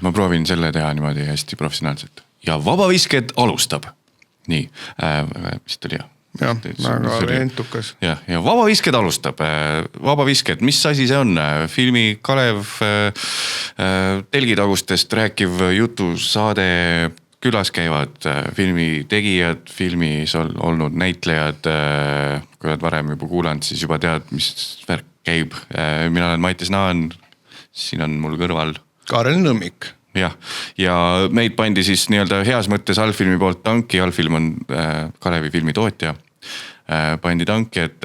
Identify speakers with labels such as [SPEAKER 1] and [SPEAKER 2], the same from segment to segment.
[SPEAKER 1] ma proovin selle teha niimoodi hästi professionaalselt. Ja Vabavisked alustab. Nii, vist oli hea.
[SPEAKER 2] Jah, väga entukas.
[SPEAKER 1] Ja Vabavisked alustab. Vabavisked, mis asi see on? Filmi Kalev telgitagustest rääkiv jutusaade, külas käivad filmi tegijad, filmis olnud näitlejad. Kui oled varem juba kuulanud, siis juba tead, mis värk käib. Mina olen Mattias Naan, siin on mul kõrval
[SPEAKER 2] Kaarel Nõmmik.
[SPEAKER 1] Ja meid pandi siis nii-öelda heas mõttes Allfilmi poolt tanki. Allfilm on Kalevi filmi tootja. Pandi tanki, et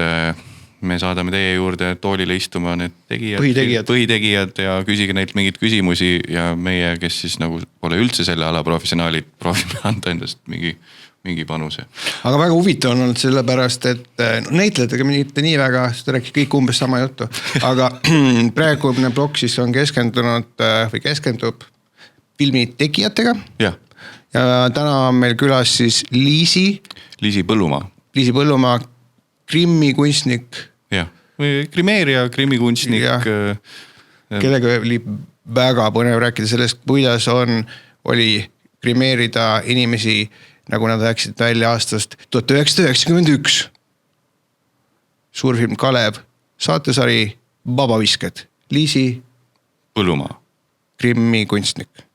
[SPEAKER 1] me saadame teie juurde toolile istuma need põhitegijad ja küsige neilt mingid küsimusi ja meie, kes siis nagu pole üldse selle ala professionaalid, proovime anda endast mingi panuse.
[SPEAKER 2] Aga väga huvitav on olnud sellepärast, et näitlejatega mitte nii väga, seda rääkis kõik umbes sama juttu, aga praegu blog siis on keskendub filmi tegijatega. Ja täna on meil külas siis Liisi Põllumaa, krimmikunstnik.
[SPEAKER 1] Ja, krimeeria, krimmikunstnik.
[SPEAKER 2] Kellega oli väga põnev rääkida sellest, kuidas oli krimeerida inimesi, nagu nad rääkisid välja aastast 1991. Suurfilm Kalev, saatesari Vabavisked, Liisi
[SPEAKER 1] Põllumaa,
[SPEAKER 2] krimmikunstnik.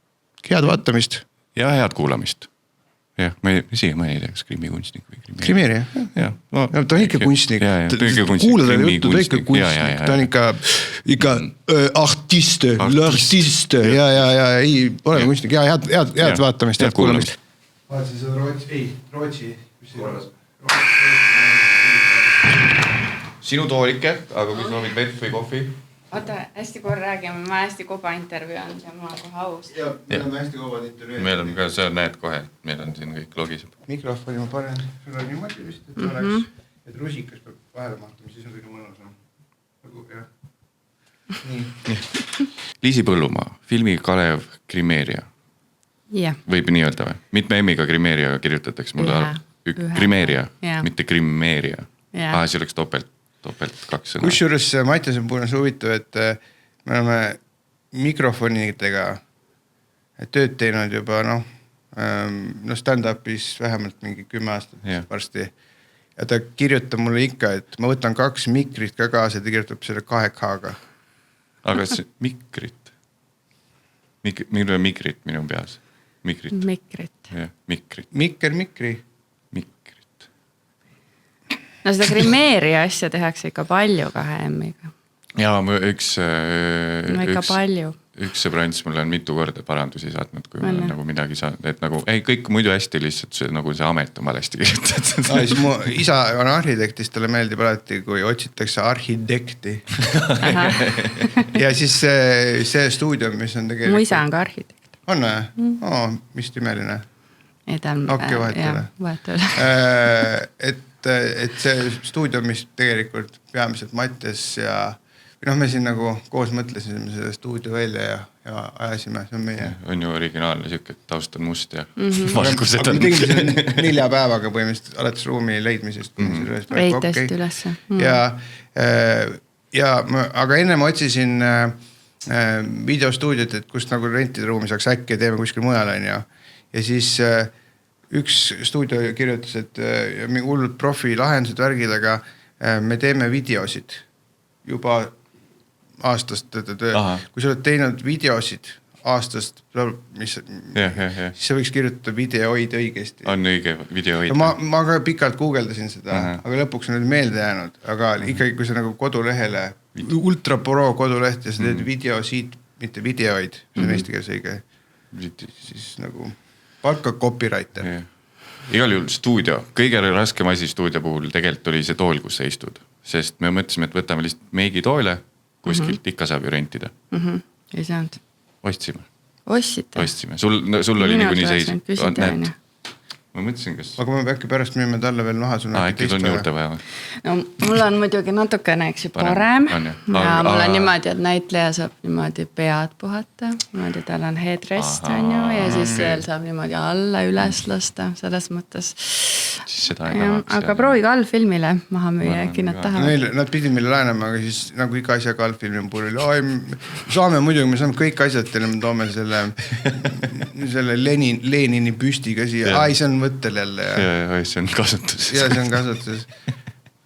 [SPEAKER 2] Head vaatamist.
[SPEAKER 1] Ja head kuulamist. Jah, ma ei tea, kas krimmikunstnik või
[SPEAKER 2] krimeeria. Ta on ikka kunstnik. Kuulada juttu, ta ikka kunstnik. Ta on ikka artiste, l'artiste. Ei, pole kunstnik. Head vaatamist, head kuulamist. Vaatasin seda Rootsi.
[SPEAKER 1] Sinu toolike, aga kui soovid vett või kohvi?
[SPEAKER 3] Oota, hästi korra räägime, ma hästi kuba intervjuu on ja ma kohe aus.
[SPEAKER 2] Meil on hästi kubad intervjuu.
[SPEAKER 1] Meil on ka, sa näed kohe, meil on siin kõik logiseb.
[SPEAKER 2] Mikrofoni ma panen, sul on niimoodi vist, et oleks, et rusikas peab vahele mahtama, siis on kõige mõnusam. Nagu, jah. Nii.
[SPEAKER 1] Liisi Põllumaa, filmi Kalev, krimeeria. Võib nii öelda või? Mitme M-iga krimeeria kirjutatakse mulle krimeeria, mitte krimeeria. See oleks topelt 2 sõna.
[SPEAKER 2] Kusjuures Mattias on puhunes huvitav, et me oleme mikrofonidega tööd teinud juba stand-upis vähemalt mingi 10 aastat varsti. Ja ta kirjutab mulle ikka, et ma võtan 2 mikrit ka kaasa ja ta kirjutab selle 2K-ga.
[SPEAKER 1] Aga see mikrit? Mille mikrit minu peas? Mikrit. Mikri.
[SPEAKER 3] No seda krimeeria asja tehakse ikka palju 2 M-iga.
[SPEAKER 1] Ja üks sõbrants mulle on mitu korda parandusi saatnud, kui ma olen nagu midagi saanud, et nagu kõik muidu hästi lihtsalt nagu see amet on valesti kirjutatud.
[SPEAKER 2] Siis mu isa on arhitektist, talle meeldib alati, kui otsitakse arhitekti. Ja siis see stuudio, mis on tegelikult...
[SPEAKER 3] Mu isa on ka arhitekt.
[SPEAKER 2] On või? Mis imeline.
[SPEAKER 3] Okei,
[SPEAKER 2] vahetele. Et see stuudio, mis tegelikult peamiselt Mattias ja me siin nagu koos mõtlesime selle stuudio välja ja ajasime, see on meie.
[SPEAKER 1] On ju originaalne siuke, et taust on must ja valgused on.
[SPEAKER 2] Me tegime selle 4 päevaga põhimõtteliselt alates ruumi leidmisest.
[SPEAKER 3] Eitest ülesse.
[SPEAKER 2] Aga enne ma otsisin videostuudiot, et kust nagu rentida ruumi saaks äkki ja teeme kuskil mujal on ja siis üks stuudio kirjutas, et hullud profi lahendused värgid, aga me teeme videosid juba aastast. Kui sa oled teinud videosid aastast, siis sa võiks kirjutada videoid õigesti.
[SPEAKER 1] On õige videoid.
[SPEAKER 2] Ma ka pikalt guugeldasin seda, aga lõpuks on nüüd meelde jäänud. Aga ikkagi, kui sa nagu kodulehele, Ultra Pro koduleht ja sa teed videosid, mitte videoid, see on eesti keeles õige, siis nagu... Palka copywriter.
[SPEAKER 1] Igal juhul stuudio. Kõige raskem asi stuudio puhul tegelikult oli see tool, kus sa istud. Sest me mõtlesime, et võtame lihtsalt meigi toole, kuskilt ikka saab ju rentida.
[SPEAKER 3] Ei saanud.
[SPEAKER 1] Ostsime.
[SPEAKER 3] Ostsite?
[SPEAKER 1] Sul oli niikuinii seis. ma mõtlesin, kas...
[SPEAKER 2] Aga me äkki pärast müüme talle veel maha.
[SPEAKER 1] Äkki on juurde vaja.
[SPEAKER 3] No mul on muidugi natukene, eks ju, parem. Ja mul on niimoodi, et näitleja saab niimoodi pead puhata. Niimoodi tal on headrest on ju ja siis veel saab niimoodi alla üles lasta. Selles mõttes.
[SPEAKER 1] Siis seda ei tahaks.
[SPEAKER 3] Aga prooviga allfilmile maha müüa, äkki nad tahavad.
[SPEAKER 2] Nad pidi meile laenama, aga siis nagu iga asjaga allfilmi puhul. Saame muidugi, me saame kõik asjad teile, me toome selle Lenini püstiga siia. Ai, see on võttel jälle.
[SPEAKER 1] Ja see on kasutuses.
[SPEAKER 2] Ja see on kasutuses.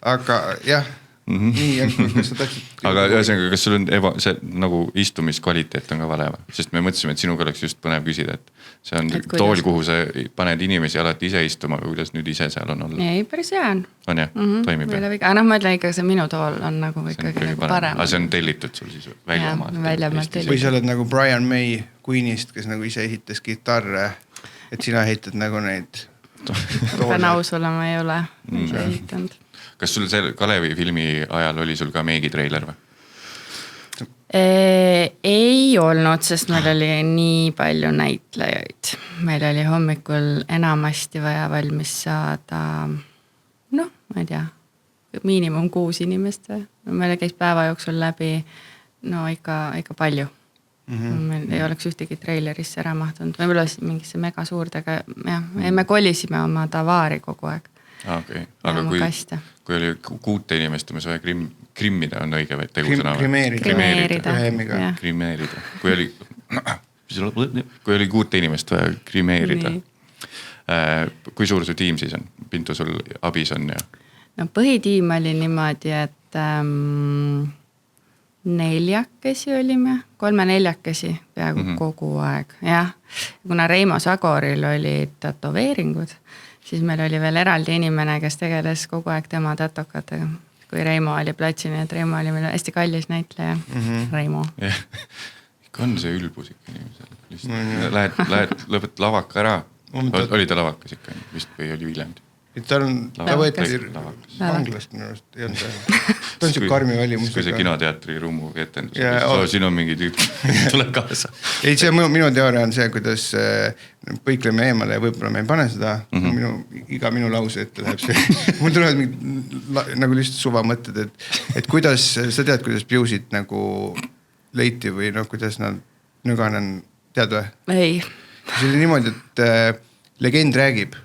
[SPEAKER 2] Aga jah, nii, kas sa tahtsid...
[SPEAKER 1] Aga ühesõnaga, kas sul on see nagu istumiskvaliteet on ka vale või? Sest me mõtlesime, et sinuga oleks just põnev küsida, et see on tool, kuhu sa paned inimesi alati ise istuma, aga kuidas nüüd ise seal on olla?
[SPEAKER 3] Ei, päris hea on.
[SPEAKER 1] On jah? Toimib jah?
[SPEAKER 3] Aga ma ütlen ikka, see minu tool on nagu ikkagi parem.
[SPEAKER 1] Aga see on tellitud sul siis väljamaalt?
[SPEAKER 2] Või sa oled nagu Brian May Queenist, kes nagu ise ehitas gitarre, et sina ehitad nagu neid
[SPEAKER 3] pean aus olema, ei ole ise ehitanud.
[SPEAKER 1] Kas sul see Kalevi filmi ajal oli sul ka meegitreiler või?
[SPEAKER 3] Ei olnud, sest meil oli nii palju näitlejaid. Meil oli hommikul enamasti vaja valmis saada, noh, ma ei tea, miinimum 6 inimest. Meil käis päeva jooksul läbi, no ikka palju. Meil ei oleks ühtegi treilerisse ära mahtunud. Võib-olla mingisse mega suurdega, jah, me kolisime oma tavaari kogu aeg.
[SPEAKER 1] Okay. Aga kui oli 6 inimest, me vaja krimmida on õige või tegusõna? Krimeerida. Kui oli 6 inimest vaja krimeerida. Kui suur su tiim siis on? Pintu sul abis on? Ja?
[SPEAKER 3] No põhitiim oli niimoodi, et 4 olime, 3-4 peaaegu kogu aeg. Jah, kuna Reimo Sagoril oli tatoveeringud, siis meil oli veel eraldi inimene, kes tegeles kogu aeg tema tatokatega. Kui Reimo oli platsini, et Reimo oli meil hästi kallis näitleja. Reimo.
[SPEAKER 1] Ikka on see ülbus ikka inimesel. Lähed lõpet lavaka ära. Oli ta lavakas ikka vist või oli Viljandi?
[SPEAKER 2] Ta võeti vanglast minu arust. Ta on see karmi välimusega.
[SPEAKER 1] Kui see kinoteatri rummu etendus. Siin on mingi tüüp, tuleb kaasa.
[SPEAKER 2] Ei, see minu teooria on see, kuidas põikleme eemale ja võib-olla me ei pane seda. Iga minu lause ette läheb see. Mul tulevad nagu lihtsalt suva mõtted, et kuidas, sa tead, kuidas piusid nagu leiti või kuidas nad Nüganen, tead või?
[SPEAKER 3] Ei.
[SPEAKER 2] See oli niimoodi, et legend räägib,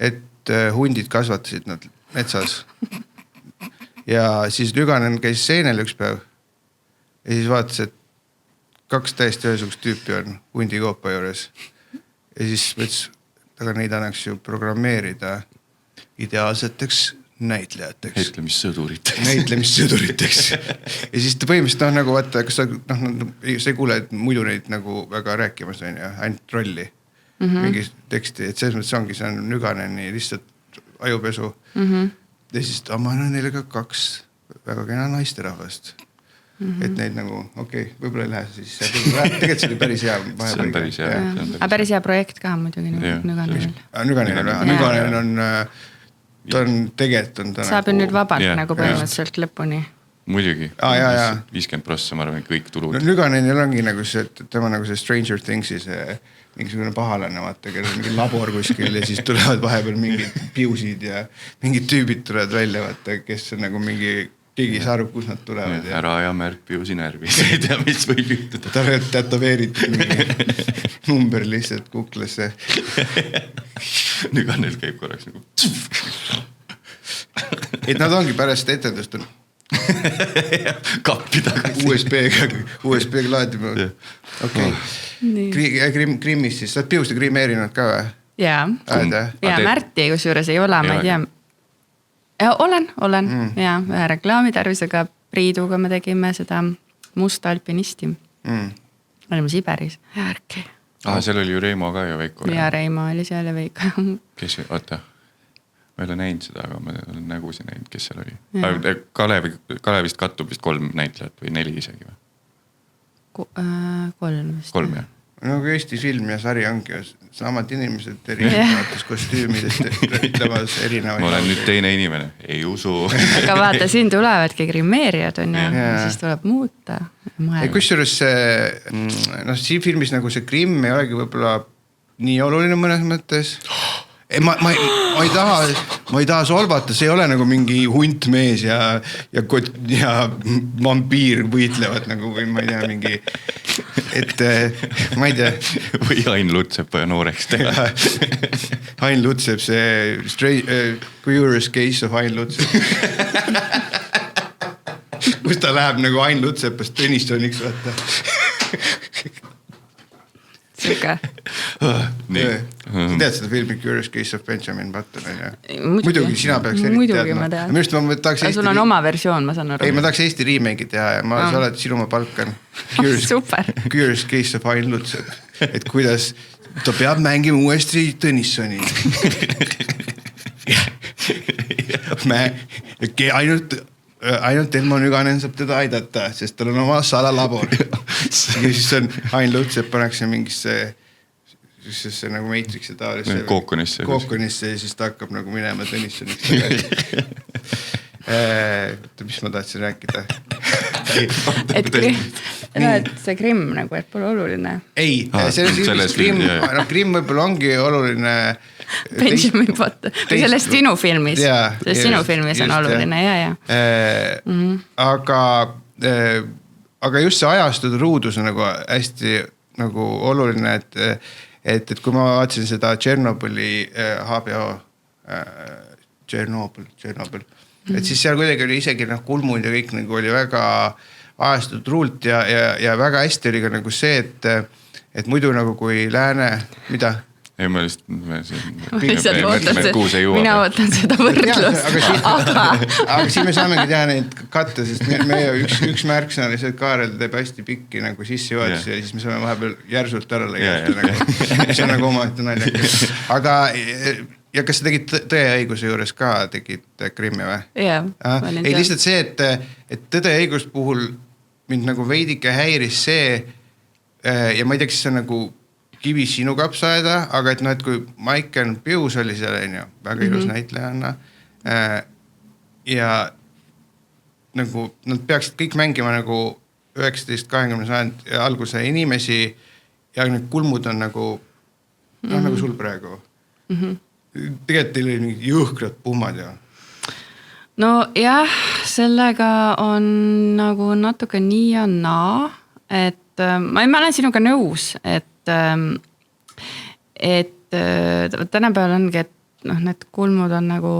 [SPEAKER 2] et hundid kasvatasid nad metsas. Ja siis Nüganen käis seenel üks päev ja siis vaatas, et 2 täiesti ühesugust tüüpi on hundikoopa juures. Ja siis mõtles, aga neid annaks ju programmeerida ideaalseteks näitlejateks. Näitlemissõduriteks. Ja siis ta põhimõtteliselt nagu vaata, kas sa ei kuule, et muidu neid nagu väga rääkimas on ja ainult rolli. Mingi teksti, et selles mõttes ongi, see on Nüganeni lihtsalt ajupesu. Ja siis ma annan neile ka 2 väga kena naisterahvast. Et neid nagu, võib-olla ei lähe siis. Tegelikult see oli päris hea.
[SPEAKER 1] See on päris hea.
[SPEAKER 3] Aga päris hea projekt ka muidugi Nüganenil.
[SPEAKER 2] Nüganen on, ta on tegelikult.
[SPEAKER 3] Saab ju nüüd vabalt nagu põhimõtteliselt lõpuni.
[SPEAKER 1] Muidugi. 50%, ma arvan, kõik tulud.
[SPEAKER 2] Nüganenil ongi nagu see, tema nagu see Stranger Thingsis mingisugune pahalane, vaata, kellel mingi labor kuskil ja siis tulevad vahepeal mingid piusid ja mingid tüübid tulevad välja, vaata, kes on nagu mingi, keegi saarub, kus nad tulevad.
[SPEAKER 1] Ära ja märk piusi närvi, ei tea, mis võib juhtuda.
[SPEAKER 2] Ta on tätoveeritud mingi number lihtsalt kuklasse.
[SPEAKER 1] Nüganel käib korraks nagu...
[SPEAKER 2] Et nad ongi pärast etendust on
[SPEAKER 1] kappi tagasi.
[SPEAKER 2] USB-ga laadima. Krimmis siis, sa oled piuste krimeerinud ka või?
[SPEAKER 3] Jaa, Märti kusjuures ei ole, ma ei tea. Olen, jaa, ühe reklaamitarvisega Priiduga me tegime seda musta alpinisti. Olime Siberis, Järki.
[SPEAKER 1] Seal oli ju Reimo ka ja Veiko.
[SPEAKER 3] Ja Reimo oli seal ja Veiko.
[SPEAKER 1] Kes, oota, ma ei ole näinud seda, aga ma olen nägusi näinud, kes seal oli. Kalevist kattub vist 3 näitlejat või 4 isegi või?
[SPEAKER 3] 3 vist.
[SPEAKER 1] 3 jah.
[SPEAKER 2] Nagu Eesti film ja sari ongi samad inimesed erinevates kostüümidest ütlemas erinevaid.
[SPEAKER 1] Ma olen nüüd teine inimene, ei usu.
[SPEAKER 3] Aga vaata, siin tulevadki grimeerijad on ju, siis tuleb muuta.
[SPEAKER 2] Kusjuures siin filmis nagu see grimm ei olegi võib-olla nii oluline mõnes mõttes. ma ei taha solvata, see ei ole nagu mingi huntmees ja vampiir võitlevad nagu või ma ei tea mingi, et ma ei tea.
[SPEAKER 1] Või Ain Lutsepp nooreks teha.
[SPEAKER 2] Ain Lutsepp, see Curious Case of Ain Lutsepp. Kus ta läheb nagu Ain Lutsepast Tõnissoniks, vaata.
[SPEAKER 3] Siuke.
[SPEAKER 2] Sa tead seda filmi Curious Case of Benjamin Button, ja? Muidugi sina peaks eriti teadma.
[SPEAKER 3] Muidugi ma tean. Sul on oma versioon, ma saan aru.
[SPEAKER 2] Ei, ma tahaks Eesti remake'i teha ja sa oled sinu ma palkan.
[SPEAKER 3] Super.
[SPEAKER 2] Curious Case of Ain Lutsepp. Et kuidas ta peab mängima uuesti Tõnissoni. Ainult Elmo Nüganen saab teda aidata, sest tal on oma salalabor. Ja siis on Ain Lutsepp pannakse mingisse nagu Matrixi taolisse kookonisse ja siis ta hakkab nagu minema Tõnissoniks tagasi. Mis ma tahtsin rääkida?
[SPEAKER 3] Et see Grimm nagu, et pole oluline.
[SPEAKER 2] Ei, selles Grimm võib-olla ongi oluline
[SPEAKER 3] Benjamin Button, või sellest sinu filmis. Sellest sinu filmis on oluline, ja.
[SPEAKER 2] Aga just see ajastuda ruudus on nagu hästi nagu oluline, et kui ma vaatasin seda Tšernobõli HBO Tšernobõl, et siis seal kuidagi oli isegi kulmud ja kõik nagu oli väga ajastunud ruult ja väga hästi oli ka nagu see, et muidu nagu kui lääne, mida?
[SPEAKER 1] Ei, ma
[SPEAKER 3] lihtsalt mina ootan seda võrdlust.
[SPEAKER 2] Aga siin me saamegi teha neid katte, sest meie üks märksõna oli see, et Kaarel teeb hästi pikki nagu sissejuhatusi ja siis me saame vahepeal järsult ära lõigata. See on nagu omaette naljakas. Aga ja kas sa tegid Tõe ja õiguse juures ka, tegid Grimmi või? Ei, lihtsalt see, et Tõde ja õigus puhul mind nagu veidike häiris see ja ma ei tea, kas see on nagu kivi sinu kapsaeda, aga et kui Maiken Pius oli seal, väga ilus näitlejanna ja nagu nad peaksid kõik mängima nagu 19-20 sajandi alguse inimesi ja need kulmud on nagu nagu sul praegu. Tegelikult teil oli mingid jõhkrad pummad ja.
[SPEAKER 3] No jah, sellega on nagu natuke nii ja naa, et ma olen sinuga nõus, et tänapäeval ongi, et need kulmud on nagu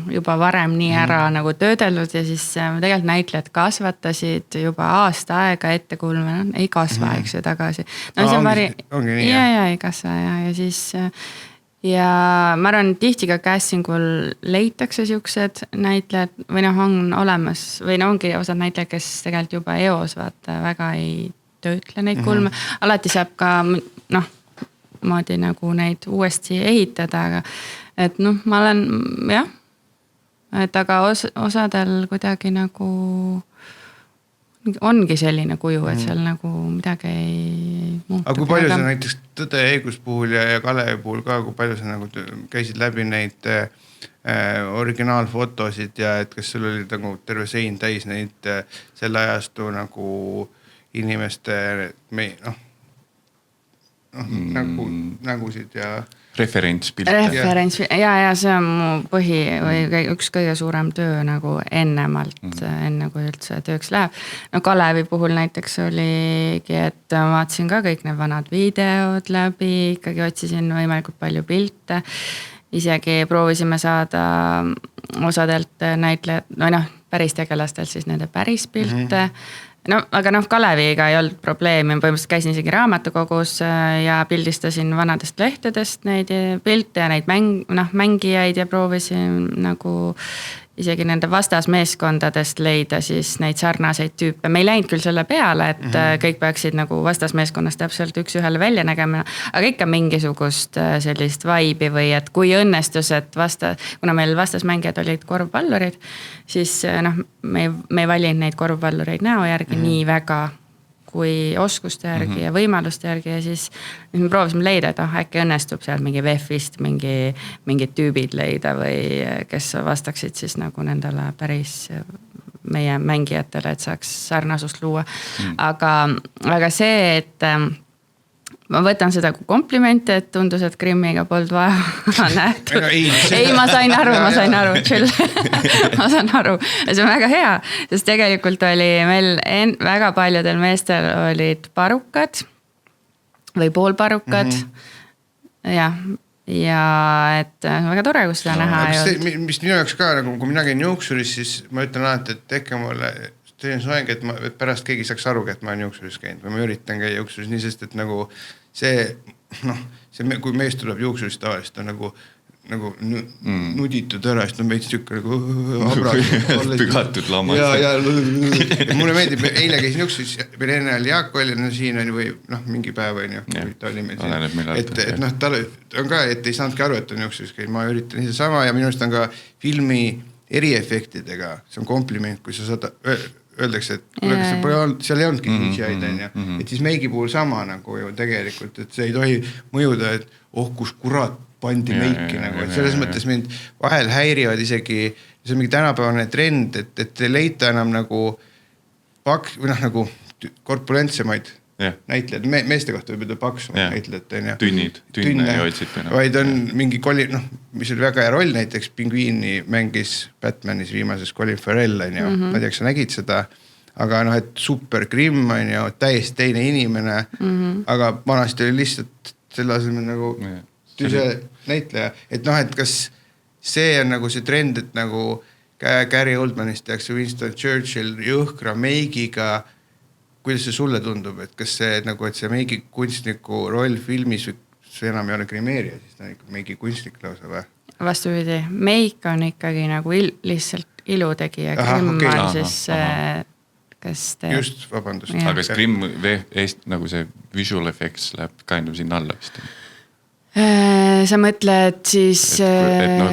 [SPEAKER 3] juba varem nii ära nagu töödeldud ja siis tegelikult näitlejad kasvatasid juba aasta aega ette kulme, ei kasva, eks ju tagasi.
[SPEAKER 2] Ongi nii,
[SPEAKER 3] ja ei kasva ja siis ja ma arvan, tihti ka castingul leitakse siuksed näitlejad või on olemas või ongi osad näitlejad, kes tegelikult juba eos vaata väga ei töötle neid kulme. Alati saab ka moodi nagu neid uuesti ehitada, aga et ma olen jah, et aga osadel kuidagi nagu ongi selline kuju, et seal nagu midagi ei muutu.
[SPEAKER 2] Aga kui palju sa näiteks Tõde ja õigus puhul ja Kalevi puhul ka, kui palju sa nagu käisid läbi neid originaalfotosid ja et kas sul oli nagu terve sein täis neid selle ajastu nagu inimeste nägusid ja
[SPEAKER 1] referentspilt.
[SPEAKER 3] Ja see on mu põhi või üks kõige suurem töö nagu enne kui üldse tööks läheb. Kalevi puhul näiteks oligi, et vaatasin ka kõik need vanad videod läbi, ikkagi otsisin võimalikult palju pilte. Isegi proovisime saada osadelt näitlejad, päris tegelastelt siis nende päris pilte. Aga Kaleviga ei olnud probleemi, põhimõtteliselt käisin isegi raamatukogus ja pildistasin vanadest lehtedest neid pilte ja neid mängijaid ja proovisin nagu isegi nende vastasmeeskondadest leida siis neid sarnaseid tüüpe. Me ei läinud küll selle peale, et kõik peaksid nagu vastasmeeskonnast täpselt üks ühele välja nägema, aga ikka mingisugust sellist vaibi või et kui õnnestus, et kuna meil vastasmängijad olid korvpallurid, siis me ei valinud neid korvpallureid näo järgi nii väga kui oskuste järgi ja võimaluste järgi ja siis me proovisime leida, et äkki õnnestub seal mingi VEF-ist mingid tüübid leida või kes vastaksid siis nagu nendele päris meie mängijatele, et saaks sarnasust luua. Aga see, ma võtan seda kui komplimente, et tundus, et Grimmiga polnud vaja nähtud. Ei, ma sain aru, chill. Ma saan aru, see on väga hea, sest tegelikult oli meil väga paljudel meestel olid parukad või poolparukad. Ja et väga tore, kus seda näha ei olnud.
[SPEAKER 2] Mis minu jaoks ka, nagu kui mina käin juuksuris, siis ma ütlen alati, et tehke mulle selline soeng, et pärast keegi saaks aru, et ma olen juuksuris käinud või ma üritan käia juuksuris nii, sest et nagu see, kui mees tuleb juuksuris tavaliselt on nagu nuditud ära, sest on veits tükk nagu
[SPEAKER 1] pügatud lammas.
[SPEAKER 2] Ja mulle meeldib, eile käisin juuksuris, meil enne oli Jaak oli, siin oli või mingi päev on ju, ta oli meil siin. Et tal on ka, et ei saanudki aru, et on juuksuris käinud, ma üritan ise sama ja minust on ka filmi eriefektidega, see on kompliment, kui sa saad öeldakse, et seal ei olnudki CGI-d on ju, et siis meigi puhul sama nagu ju tegelikult, et see ei tohi mõjuda, et kus kurat pandi meiki nagu, et selles mõttes mind vahel häirivad isegi, see on mingi tänapäevane trend, et ei leita enam nagu nagu korpulentsemaid näitlejad, meeste kohta võib öelda paksuma näitlejad on ju.
[SPEAKER 1] Tünne jooitsid.
[SPEAKER 2] Vaid on mingi mis oli väga hea roll, näiteks Pingviini mängis Batmanis viimases Colin Farrell on ju, ma ei tea, kas sa nägid seda, aga et super Grimm on ju, täiesti teine inimene, aga vanasti oli lihtsalt selle asemel nagu tüse näitleja, et et kas see on nagu see trend, et nagu Gary Oldmanist tehakse Winston Churchill jõhkra meigiga. Kuidas see sulle tundub, et kas see nagu, et see meigi kunstniku roll filmis või see enam ei ole grimeerija, siis ta on ikka meigi kunstnik lausa või?
[SPEAKER 3] Vastupidi, meik on ikkagi nagu lihtsalt ilutegija, Grimm on siis kes teeb.
[SPEAKER 2] Just, vabandust.
[SPEAKER 1] Aga kas Grimm nagu see visual effects läheb kind of sinna alla vist?
[SPEAKER 3] Sa mõtled siis...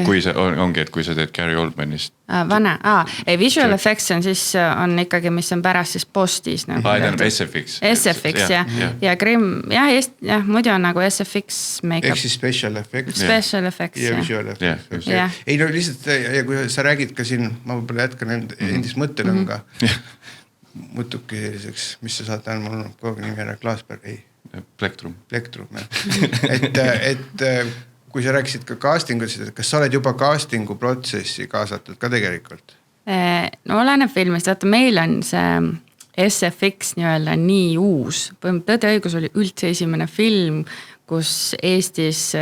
[SPEAKER 1] kui see ongi, et kui sa teed Gary Oldmanist.
[SPEAKER 3] Vana, visual effects on siis on ikkagi, mis on pärast siis postis.
[SPEAKER 1] Tähendab SFX.
[SPEAKER 3] SFX, ja Grimm, muidu on nagu SFX make-up.
[SPEAKER 2] Ehk siis special effects.
[SPEAKER 3] Special effects,
[SPEAKER 2] ja visual effects. Ei no lihtsalt, ja kui sa räägid ka siin, ma võib-olla jätkan endist mõttelõnga, muutubki selliseks, mis sa saate, mul on kogu nimi ära Klaasberg, ei.
[SPEAKER 1] Plektrum,
[SPEAKER 2] et kui sa rääkisid ka castingust, et kas sa oled juba castingu protsessi kaasatud ka tegelikult?
[SPEAKER 3] No oleneb filmist, vaata meil on see SFX nii-öelda nii uus. Tõde õigus oli üldse esimene film, kus Eestis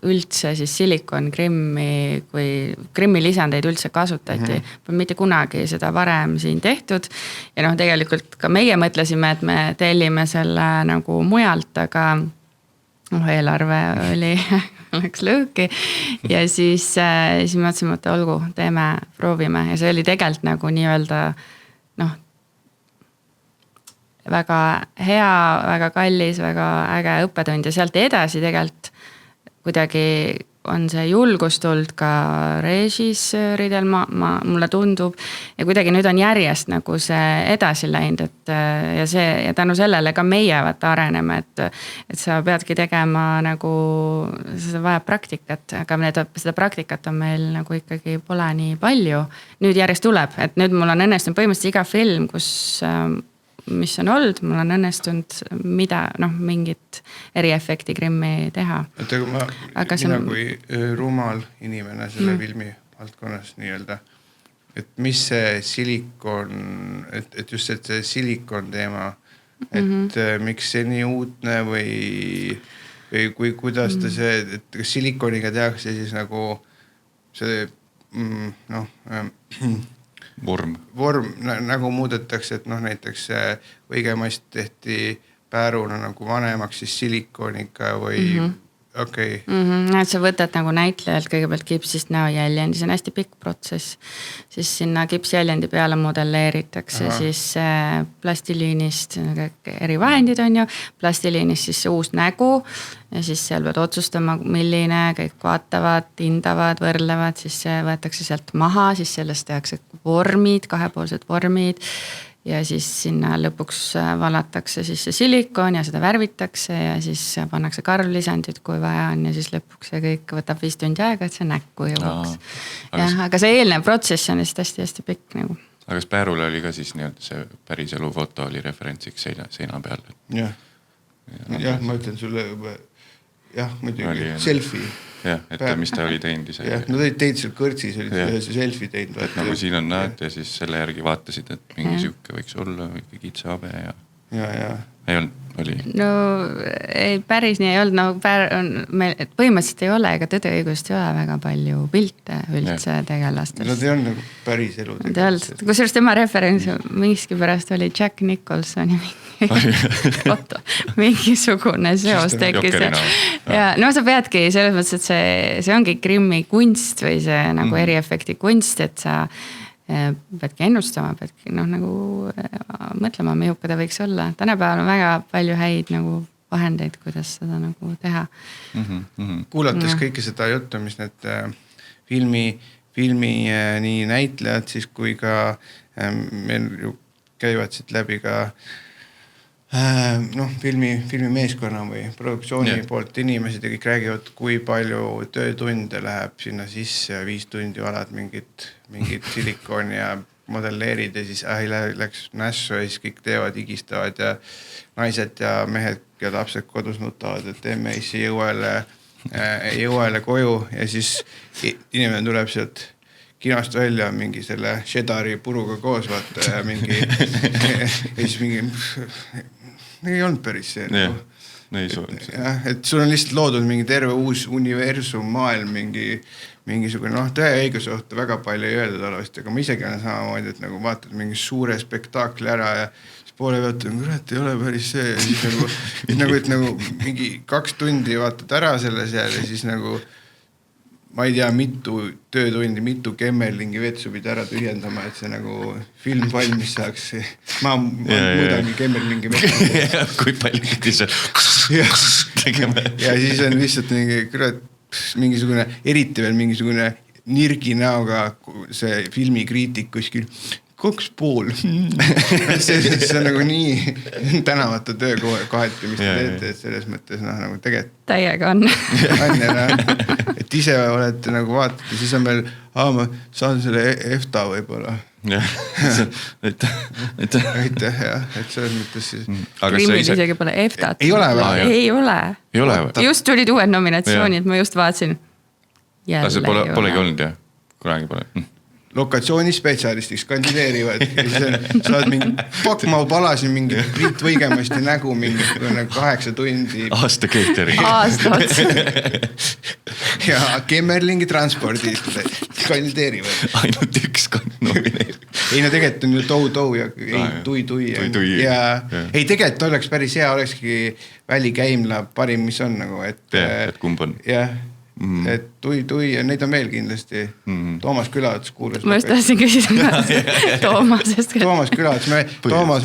[SPEAKER 3] üldse siis silikon Grimmi lisandeid üldse kasutati. Mitte kunagi seda varem siin tehtud. Ja tegelikult ka meie mõtlesime, et me tellime selle nagu mujalt, aga eelarve läks lõõki. Ja siis mõtlesime, et olgu, proovime. Ja see oli tegelikult nagu nii-öelda väga hea, väga kallis, väga äge õppetund ja sealt edasi tegelikult kuidagi on see julgus tulnud ka režissööridel, mulle tundub ja kuidagi nüüd on järjest nagu see edasi läinud, ja tänu sellele ka meie areneme, et sa peadki tegema nagu, see vajab praktikat, aga seda praktikat on meil nagu ikkagi pole nii palju. Nüüd järjest tuleb, et nüüd mul on õnnestunud põhimõtteliselt iga film, mis on olnud, mul on õnnestunud mingit eriefekti Grimmi teha.
[SPEAKER 2] Mina kui rumal inimene selle filmi valdkonnas nii-öelda, et mis see silikon, et just see silikon teema, et miks see nii uutne või kuidas ta see, et kas silikoniga tehakse siis nagu see
[SPEAKER 1] vorm
[SPEAKER 2] nagu muudetakse, et näiteks võigemast tehti pääruna nagu vanemaks siis silikoniga või okei.
[SPEAKER 3] Et sa võtad nagu näitlejalt kõigepealt kipsist näojäljendi, see on hästi pikk protsess. Siis sinna kipsjäljendi peale modelleeritakse siis plastiliinist, eri vahendid on ju, plastiliinist siis uus nägu ja siis seal pead otsustama, milline, kõik vaatavad, hindavad, võrdlevad, siis võetakse sealt maha, siis sellest tehakse vormid, kahepoolsed vormid. Ja siis sinna lõpuks valatakse siis see silikon ja seda värvitakse ja siis pannakse karvlisandid, kui vaja on ja siis lõpuks see kõik võtab 5 tundi aega, et see näkku jõuaks. Aga see eelnev protsess on hästi pikk nagu.
[SPEAKER 1] Aga kas Päärule oli ka siis see päris elu foto oli referentsiks seina peal?
[SPEAKER 2] Jah. jah, ma ütlen sulle juba, jah, muidugi, selfie.
[SPEAKER 1] Jah, et mis ta oli teinud ise.
[SPEAKER 2] Jah, nad olid teinud seal kõrtsis, olid ühe selfie teinud.
[SPEAKER 1] Et nagu siin on näed ja siis selle järgi vaatasid, et mingi siuke võiks olla või kitsabe ja. Ei olnud, oli?
[SPEAKER 3] No ei, päris nii ei olnud, no põhimõtteliselt ei ole, ega tõdeõigust ei ole väga palju pilte üldse tegelastest.
[SPEAKER 2] Nad ei olnud nagu päris elu.
[SPEAKER 3] Nad ei olnud, kusjuures tema referents miski pärast oli Jack Nicholsoni foto, mingisugune seos tekkis. Ja no sa peadki selles mõttes, et see ongi krimmi kunst või see nagu eriefekti kunst, et sa peadki ennustama, peadki nagu mõtlema, mihuka ta võiks olla. Tänapäeval on väga palju häid nagu vahendeid, kuidas seda nagu teha.
[SPEAKER 2] Kuulates kõike seda juttu, mis need filmi nii näitlejad siis kui ka meil ju käivad siit läbi ka filmi meeskonna või produktsiooni poolt inimesed ja kõik räägivad, kui palju töötunde läheb sinna sisse ja 5 tundi valad mingit silikooni ja modelleerid ja siis läks nässu ja siis kõik teevad, higistavad ja naised ja mehed ja lapsed kodus nutavad, et teeme issi jõuele koju ja siis inimene tuleb sealt kinost välja mingi selle Cheddari puruga koos vaata ja mingi ja siis mingi ei olnud päris see et sul on lihtsalt loodud mingi terve uus universum, maailm, mingisugune tõeõiguse kohta väga palju ei öeldud alavasti, aga ma isegi olen samamoodi, et nagu vaatad mingi suure spektaakli ära ja siis poole pealt kurat, ei ole päris see ja siis nagu mingi 2 tundi vaatad ära selle seal ja siis nagu ma ei tea, mitu töötundi, mitu kemmerlingi vetsu pidi ära tühjendama, et see nagu film valmis saaks. Ma mõõdangi kemmerlingi vetsu.
[SPEAKER 1] Kui palju pidi see tegema.
[SPEAKER 2] Ja siis on lihtsalt mingisugune, eriti veel mingisugune nirgi näoga see filmikriitik kuskil 2,5. See on nagu nii tänavatu töö kohati, mis te teete, et selles mõttes nagu tegelikult.
[SPEAKER 3] Täiega on.
[SPEAKER 2] Et ise olete nagu vaatad ja siis on meil, ma saan selle EFTA võib-olla. Aitäh, jah, et selles mõttes siis.
[SPEAKER 3] Krimmil isegi pole EFTA-t.
[SPEAKER 2] Ei ole või?
[SPEAKER 3] Ei ole. Just tulid uued nominatsioonid, ma just vaatasin.
[SPEAKER 1] See polegi olnud, jah? Kunagi pole.
[SPEAKER 2] Lokatsioonispetsialistiks kandideerivad ja siis saad mingi ma palasin mingi Priit Võigemasti nägu mingi 8 tundi.
[SPEAKER 1] Aasta catering.
[SPEAKER 3] Aasta otsa.
[SPEAKER 2] Ja Kemmerlingi transpordid kandideerivad.
[SPEAKER 1] Ainult üks nomineerib.
[SPEAKER 2] Ei no tegelikult on ju tou ja tui. Ja ei tegelikult oleks päris hea, olekski välikäimla parim, mis on nagu,
[SPEAKER 1] et kumb on.
[SPEAKER 2] Jah. Et tui ja neid on veel kindlasti. Toomas Külats kuulus.
[SPEAKER 3] Ma just tahtsin küsida Toomasest.
[SPEAKER 2] Toomas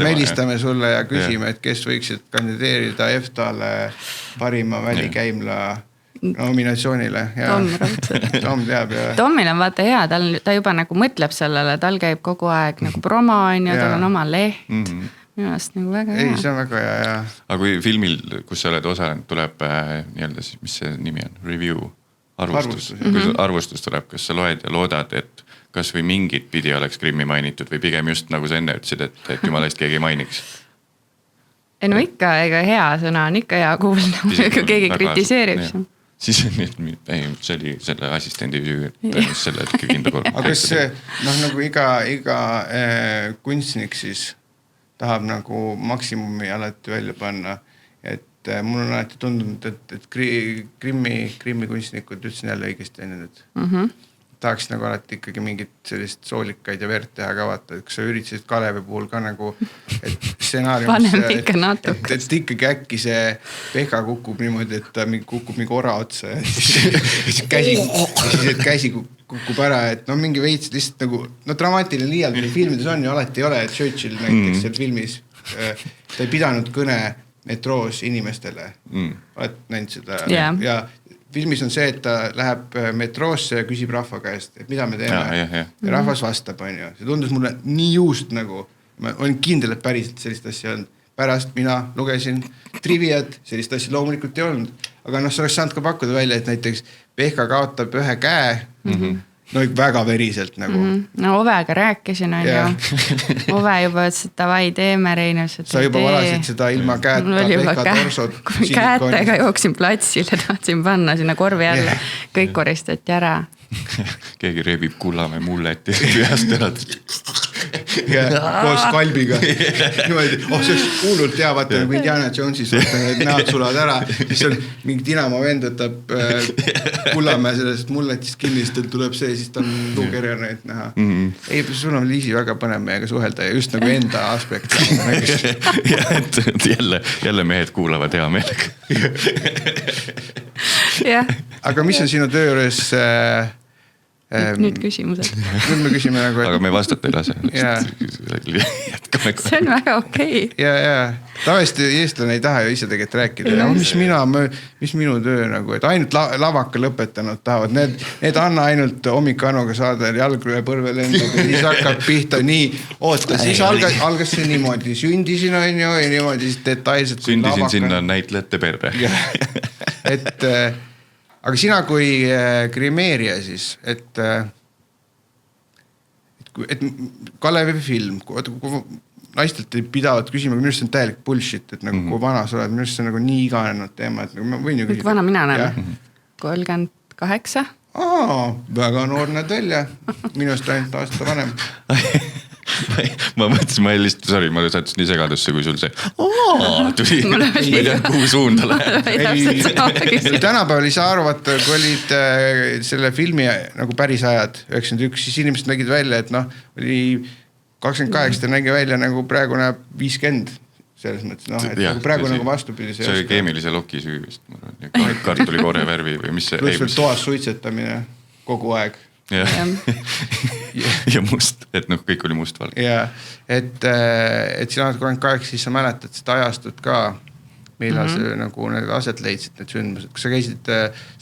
[SPEAKER 2] me helistame sulle ja küsime, et kes võiksid kandideerida EFTA-le parima välikäimla nominatsioonile. Tom teab.
[SPEAKER 3] Tomil on vaata hea, ta juba nagu mõtleb sellele, tal käib kogu aeg nagu promo on ja tal on oma leht. Minu arust nagu väga hea.
[SPEAKER 2] Ei, see on väga hea.
[SPEAKER 1] Aga kui filmil, kus sa oled osalenud, tuleb nii-öelda siis, mis see nimi on? Review? Arvustus tuleb, kas sa loed ja loodad, et kas või mingit pidi oleks Krimmi mainitud või pigem just nagu sa enne ütlesid, et jumala eest keegi ei mainiks?
[SPEAKER 3] No ikka, ega hea sõna on ikka hea kuulda, kui keegi kritiseerib.
[SPEAKER 1] Siis see oli selle assistendi süü, selle kinda korda.
[SPEAKER 2] Aga kas nagu iga kunstnik siis tahab nagu maksimumi alati välja panna, et mul on alati tundunud, et Krimmi kunstnikud ütlesin jälle õigesti enne nüüd. Tahaks nagu alati ikkagi mingit sellist soolikaid ja verd teha ka vaata, et kui sa üritasid Kalevi puhul ka nagu, et stsenaariumis, et ikkagi äkki see Pehka kukub niimoodi, et ta kukub mingi ora otsa ja siis käsi kukub ära, et mingi veits lihtsalt nagu, dramaatiline liialt filmides on ju alati ei ole, et Churchill näiteks seal filmis, ta ei pidanud kõne metroos inimestele. Oled näinud seda? Ja filmis on see, et ta läheb metroosse ja küsib rahva käest, et mida me teeme. Ja rahvas vastab, on ju. See tundus mulle nii juust nagu, ma olen kindel, et päriselt sellist asja on. Pärast mina lugesin triviat, sellist asja loomulikult ei olnud. Aga sa oleks saanud ka pakkuda välja, et näiteks Pehka kaotab ühe käe no väga veriselt nagu.
[SPEAKER 3] No Ovega rääkisin, on ju. Ove juba ütles, et davai teeme, Reinus.
[SPEAKER 2] Sa juba valasid seda ilma käeta, peka torsot.
[SPEAKER 3] Käetega jooksin platsile, tahtsin panna sinna korvi alla. Kõik koristati ära.
[SPEAKER 1] Keegi rebib Kullamäe mulleti peast ära.
[SPEAKER 2] Ja koos kalbiga. Niimoodi, see hullult hea, vaata nagu Indiana Jonesis, need näod sulavad ära. Siis on mingi Dinamo vend võtab Kullamäe sellest mulletist kinni, siis tuleb see, siis ta on luukerjana, et näha. Ei, sul on Liisi väga põnev meiega suhelda ja just nagu enda aspekt.
[SPEAKER 1] Ja, et jälle mehed kuulavad hea meelega.
[SPEAKER 2] Aga mis on sinu töö juures...
[SPEAKER 3] Nüüd küsimused.
[SPEAKER 2] Nüüd me küsime nagu...
[SPEAKER 1] Aga me vastata ei lase.
[SPEAKER 3] See on väga okei.
[SPEAKER 2] Ja. Tavaliselt eestlane ei taha ju ise tegelikult rääkida. Mis minu töö nagu, et ainult lavaka lõpetanud tahavad. Need anna ainult hommikuanuga saada jalgrühe põrve lendab ja siis hakkab pihta nii. Oota, siis algas see niimoodi. Sündisin on ju ja niimoodi siis detailselt.
[SPEAKER 1] Sündisin sinna näitlejate perre.
[SPEAKER 2] Et... Aga sina kui grimeerija siis, et Kalevi film, kui naistelt ei pidavad küsima, minu arust on täielik bullshit, et nagu kui vana sa oled, minu arust see on nagu nii iganenud teema, et nagu ma võin ju küsida.
[SPEAKER 3] Kui vana mina näen? 38.
[SPEAKER 2] Väga noor näed välja, minust ainult aasta vanem.
[SPEAKER 1] Ma mõtlesin, ma sattusin nii segadusse, kui sul see tuli, ma ei tea, kuhu suunda läheb.
[SPEAKER 2] Tänapäeval ei saa arvata, kui olid selle filmi nagu päris ajad, 91, siis inimesed nägid välja, et oli 28, ta nägi välja nagu praegu näeb 50 selles mõttes, et nagu praegu nagu vastupidi.
[SPEAKER 1] See oli keemilise loki süü vist, kartuli koore värvi või mis see.
[SPEAKER 2] Pluss veel toas suitsetamine kogu aeg.
[SPEAKER 1] Ja must, et kõik oli mustvalg.
[SPEAKER 2] Ja, et sina 38, siis sa mäletad seda ajastut ka, millal see nagu need aset leidsid, need sündmused. Kas sa käisid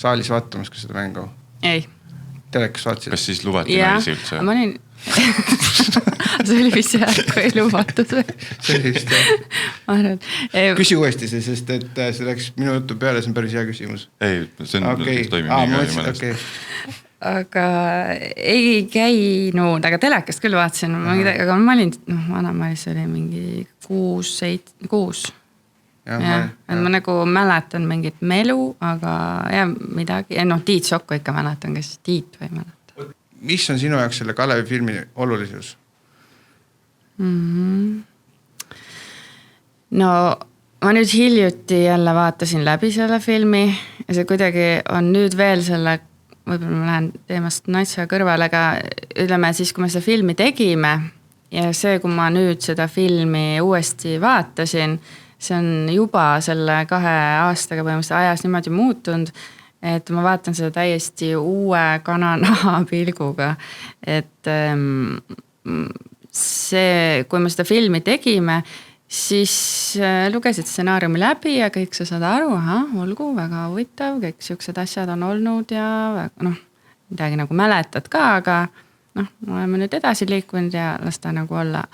[SPEAKER 2] saalis vaatamas ka seda mängu?
[SPEAKER 3] Ei.
[SPEAKER 2] Telekas vaatasid?
[SPEAKER 1] Kas siis lubati naisi üldse?
[SPEAKER 3] Ma olin... See oli vist jah, kui ei lubatud või?
[SPEAKER 2] See oli vist jah. Küsi uuesti see, sest et see läks minu jutu peale, see on päris hea küsimus.
[SPEAKER 1] Ei, see on toimib nii ka.
[SPEAKER 3] Aga ei käinud, aga telekast küll vaatasin, aga ma olin, vanamais oli mingi 6. Ma nagu mäletan mingit melu, aga ja midagi, Tiit Sokko ikka mäletan, kes Tiit või mäletan.
[SPEAKER 2] Mis on sinu jaoks selle Kalevi filmi olulisus?
[SPEAKER 3] No ma nüüd hiljuti jälle vaatasin läbi selle filmi ja see kuidagi on nüüd veel selle, võib-olla ma lähen teemast natsa kõrvale, aga ütleme siis, kui me seda filmi tegime ja see, kui ma nüüd seda filmi uuesti vaatasin, see on juba selle 2 aastaga põhimõtteliselt ajas niimoodi muutunud, et ma vaatan seda täiesti uue kananaha pilguga, et see, kui me seda filmi tegime, siis lugesid stsenaariumi läbi ja kõik sa saad aru, olgu, väga huvitav, kõik siuksed asjad on olnud ja midagi nagu mäletad ka, aga oleme nüüd edasi liikunud ja las ta nagu olla.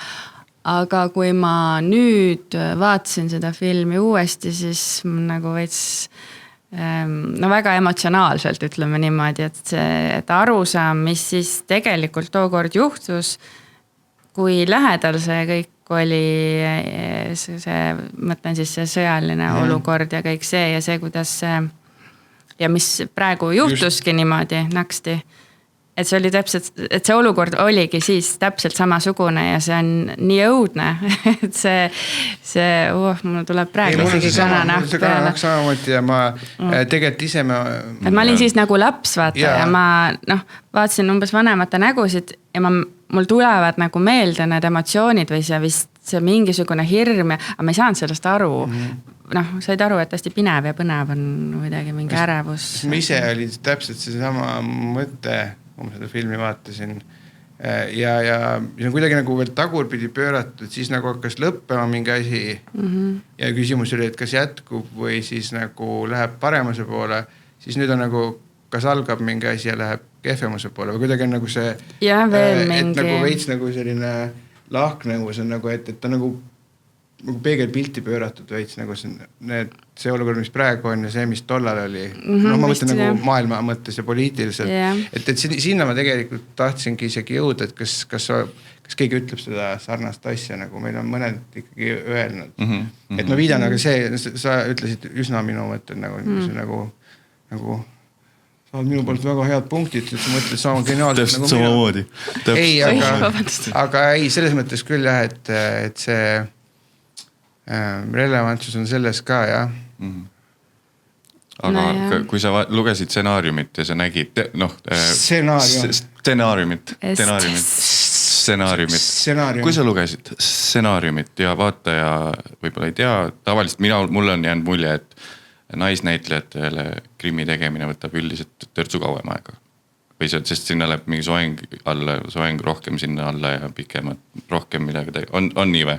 [SPEAKER 3] Aga kui ma nüüd vaatasin seda filmi uuesti, siis nagu veits väga emotsionaalselt ütleme niimoodi, et arusaam, mis siis tegelikult tookord juhtus, kui lähedal see kõik oli mõtlen siis see sõjaline olukord ja kõik see ja see, kuidas see ja mis praegu juhtuski niimoodi naksti. Et see oli täpselt, et see olukord oligi siis täpselt samasugune ja see on nii õudne, et mul tuleb praegu isegi kananahk peale.
[SPEAKER 2] See kananahk samamoodi ja ma tegelikult ise
[SPEAKER 3] et ma olin siis nagu laps, vaata, ja ma vaatasin umbes vanemate nägusid ja mul tulevad nagu meelde need emotsioonid või see vist see mingisugune hirm, aga ma ei saanud sellest aru. Said aru, et hästi pinev ja põnev on midagi, mingi ärevus.
[SPEAKER 2] Ma ise oli täpselt see sama mõte, kui ma seda filmi vaatasin. Ja see on kuidagi nagu veel tagurpidi pööratud, siis nagu hakkas lõppema mingi asi. Ja küsimus oli, et kas jätkub või siis nagu läheb paremuse poole. Siis nüüd on nagu, kas algab mingi asi ja läheb kehvemuse poole või kuidagi on nagu see,
[SPEAKER 3] et
[SPEAKER 2] nagu veits nagu selline lahknevus on nagu, et ta nagu nagu peegelpilti pööratud veits nagu see olukord, mis praegu on ja see, mis tollal oli. No ma mõtlen nagu maailma mõttes ja poliitiliselt. Et sinna ma tegelikult tahtsingi isegi jõuda, et kas keegi ütleb seda sarnast asja, nagu meil on mõned ikkagi öelnud. Et ma viidan, aga sa ütlesid üsna minu mõtted nagu sa oled minu poolt väga head punktid, et sa mõtled sama geniaalselt
[SPEAKER 1] nagu samamoodi.
[SPEAKER 2] Ei, aga ei, selles mõttes küll jah, et see relevantsus on selles ka, jah.
[SPEAKER 1] Aga kui sa lugesid stsenaariumit ja sa nägid, stsenaariumit. Kui sa lugesid stsenaariumit ja vaataja võib-olla ei tea, tavaliselt mul on jäänud mulje, et naisnäitlejatele Krimmi tegemine võtab üldiselt törtsu kauem aega. Või sest sinna läheb mingi soeng rohkem sinna alla ja pikemad rohkem midagi on nii või?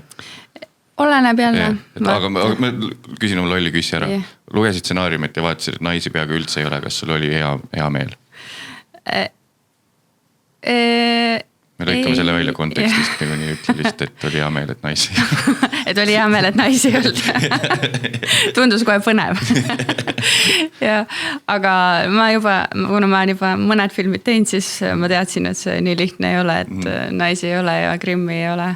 [SPEAKER 3] Oleneb jälle.
[SPEAKER 1] Aga ma küsin oma lolli küsisi ära. Lugesid stsenaariumit ja vaatasid, et naisi peaaegu üldse ei ole. Kas sul oli hea meel? Me lõikame selle välja kontekstist, nagu nii ütle lihtsalt, et oli hea meel, et naisi.
[SPEAKER 3] Et oli hea meel, et naisi ei olnud. Tundus kohe põnev. Ja, aga kuna ma olen juba mõned filmid teinud, siis ma teadsin, et see nii lihtne ei ole, et naisi ei ole ja Krimmi ei ole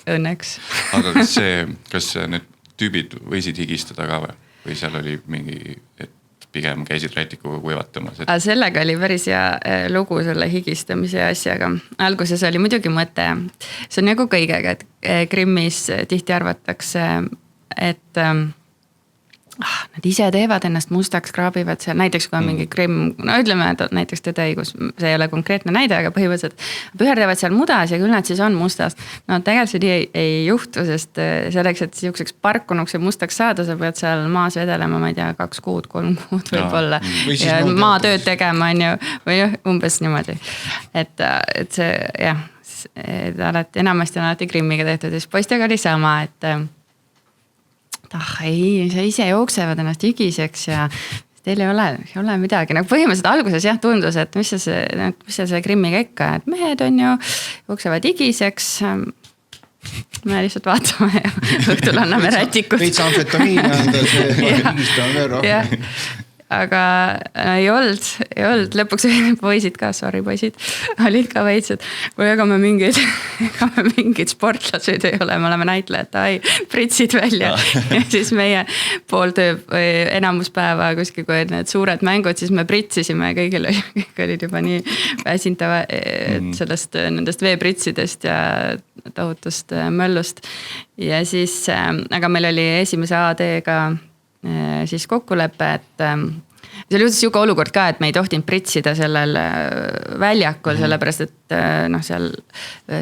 [SPEAKER 3] õnneks.
[SPEAKER 1] Aga kas need tüübid võisid higistada ka või? Või seal oli mingi, et pigem käisid rätikuga kuivatamas?
[SPEAKER 3] Sellega oli päris hea lugu selle higistamise asjaga. Alguses oli muidugi mõte. See on nagu kõigega, et Krimmis tihti arvatakse, et nad ise teevad ennast mustaks, kraabivad seal, näiteks kui on mingi Krimm, no ütleme, et näiteks Tõdeõigus, see ei ole konkreetne näide, aga põhimõtteliselt püherdavad seal mudas ja küll nad siis on mustas. No tegelikult see ei juhtu, sest selleks, et siukseks parkunuks ja mustaks saada, sa pead seal maas vedelema, ma ei tea, 2 kuud, 3 kuud võib-olla. Ja maatööd tegema on ju, või umbes niimoodi. Et see, jah, enamasti on alati Krimmiga tehtud, siis poistega oli sama, et ei, sa ise jooksevad ennast higiseks ja teil ei ole midagi. Nagu põhimõtteliselt alguses jah tundus, et mis see Krimmiga ikka, et mehed on ju jooksevad higiseks. Me lihtsalt vaatame ja õhtul anname rätikut.
[SPEAKER 2] Veits amfetamiin anda, see higistame veel rohkem.
[SPEAKER 3] Aga ei olnud, lõpuks poisid ka, sorry poisid, olid ka veitsed, kui ega me mingid sportlased ei ole, me oleme näitlejad, pritsid välja ja siis meie pooltöö enamuspäeva kuskil, kui need suured mängud, siis me pritsisime, kõik olid juba nii väsintava sellest nendest veepritsidest ja tohutust möllust ja siis, aga meil oli esimese AD-ga siis kokkulepe, et seal juhtus siuke olukord ka, et me ei tohtinud pritsida sellel väljakul, sellepärast, et seal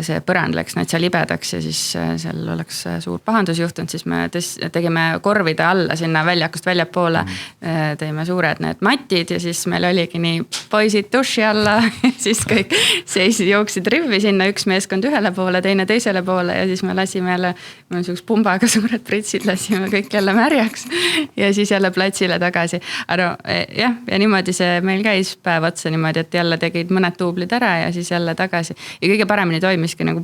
[SPEAKER 3] see põrand läks näitsa libedaks ja siis seal oleks suur pahandus juhtunud, siis me tegime korvide alla sinna väljakust väljapoole, teime suured need matid ja siis meil oligi nii poisid duši alla, siis kõik seisid, jooksid rivvi sinna, üks meeskond ühele poole, teine teisele poole ja siis me lasime jälle, me siuks pumbaga suured pritsid, lasime kõik jälle märjaks ja siis jälle platsile tagasi. Aga jah, ja niimoodi see meil käis päev otsa niimoodi, et jälle tegid mõned tuublid ära ja siis jälle tagasi. Ja kõige paremini toimiski nagu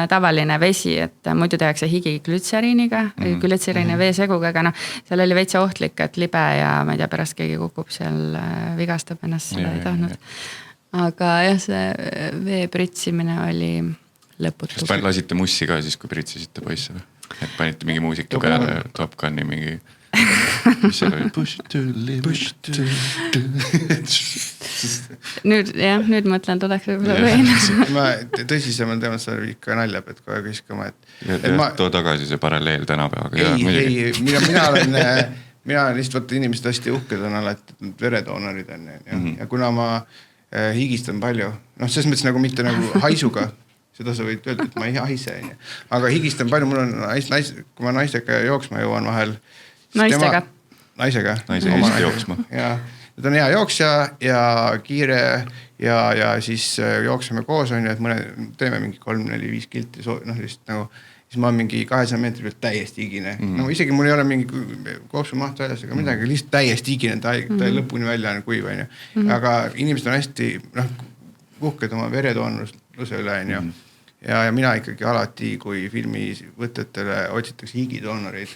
[SPEAKER 3] tavaline vesi, et muidu tehakse higi glütseriiniga, glütseriini veeseguga, aga seal oli veitsa ohtlik, et libe ja ma ei tea, pärast keegi kukub seal, vigastab ennast, seda ei tahtnud. Aga jah, see vee pritsimine oli lõputu.
[SPEAKER 1] Kas lasite mussi ka siis, kui pritsisite poisse või? Et panite mingi muusika peale, Top Guni mingi... mis seal oli? Push to live, push to
[SPEAKER 3] nüüd mõtlen, tuleks võib-olla veel.
[SPEAKER 2] Ma tõsisemalt teemat sa ikka naljab, et kohe küskama,
[SPEAKER 1] too tagasi see paralleel tänapäevaga.
[SPEAKER 2] Ei, mina olen lihtsalt inimesed hästi uhked on alati veredoonorid on ja kuna ma higistan palju, selles mõttes nagu mitte nagu haisuga, seda sa võid öelda, et ma ei haise, aga higistan palju, mul on kui ma naistega jooksma jõuan vahel. Naisega.
[SPEAKER 1] Naise Eesti jooksma.
[SPEAKER 2] Ja ta on hea jooksja ja kiire ja siis jookseme koos on ju, et teeme mingi 3-4-5 kilti, lihtsalt nagu, siis ma olen mingi 200 meetri pealt täiesti higine. No isegi mul ei ole mingi koopsumaht väljas ega midagi, lihtsalt täiesti higine, ta ei lõpuni välja on kuiv on ju. Aga inimesed on hästi uhked oma veredoonusluse üle on ju. ja mina ikkagi alati, kui filmi võtetele otsitakse higidoonoreid,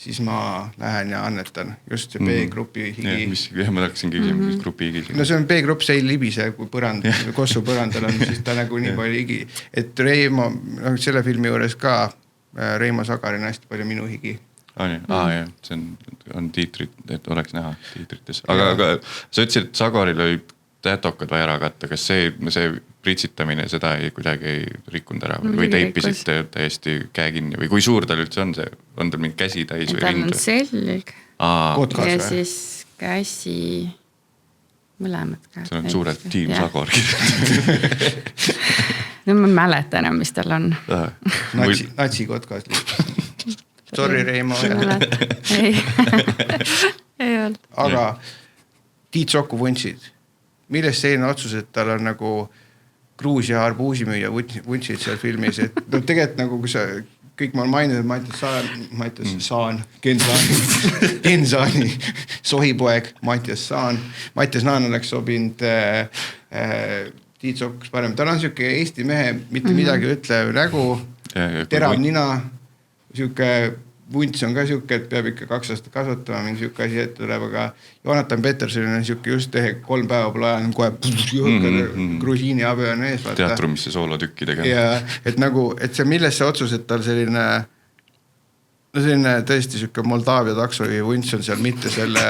[SPEAKER 2] siis ma lähen ja annetan just see B-grupi higi.
[SPEAKER 1] Ma tahaksin küsima, mis grupi higi.
[SPEAKER 2] No see on B-grupp, see ei libise, kui kossu põrandal on, siis ta nagu nii palju higi. Et Reimo, selle filmi juures ka Reimo Sagarin hästi palju minu higi.
[SPEAKER 1] Jah, see on tiitrid, et oleks näha tiitrites. Aga sa ütlesid, et Sagaril oli tätokad vaja ära katta. Kas see pritsitamine seda kuidagi ei rikkunud ära või teipisite täiesti käe kinni või kui suur tal üldse on see? On tal mingi käsi täis või rind?
[SPEAKER 3] Tal on selg ja siis käsi, mõlemad käed.
[SPEAKER 1] See on suurelt tiim Sagar kirjutatud.
[SPEAKER 3] No ma mäletan enam, mis tal on.
[SPEAKER 2] Natsi kotkas. Sorry, Reimo.
[SPEAKER 3] Ei olnud.
[SPEAKER 2] Aga Tiit Soku vuntsid. Millest selline otsus, et tal on nagu Gruusia arbuusimüüja vuntsid seal filmis, et no tegelikult nagu kui sa kõik ma olen maininud, Mattias Saan, Gensaani sohipoeg, Mattias Saan. Mattias Naan oleks sobinud Tiit Sokus parem. Tal on siuke Eesti mehe, mitte midagi ütlev nägu, terav nina, siuke vunts on ka siuke, et peab ikka 2 aastat kasvatama, mingi siuke asi ette tuleb, aga Jonathan Peterson on siuke just 3 päeva pole ajal kohe grusiini abi on ees.
[SPEAKER 1] Teatrumisse soolotükki tegema.
[SPEAKER 2] Ja et nagu, et see millest see otsus, et tal selline tõesti siuke Moldaavia taksojuhi vunts on seal, mitte selle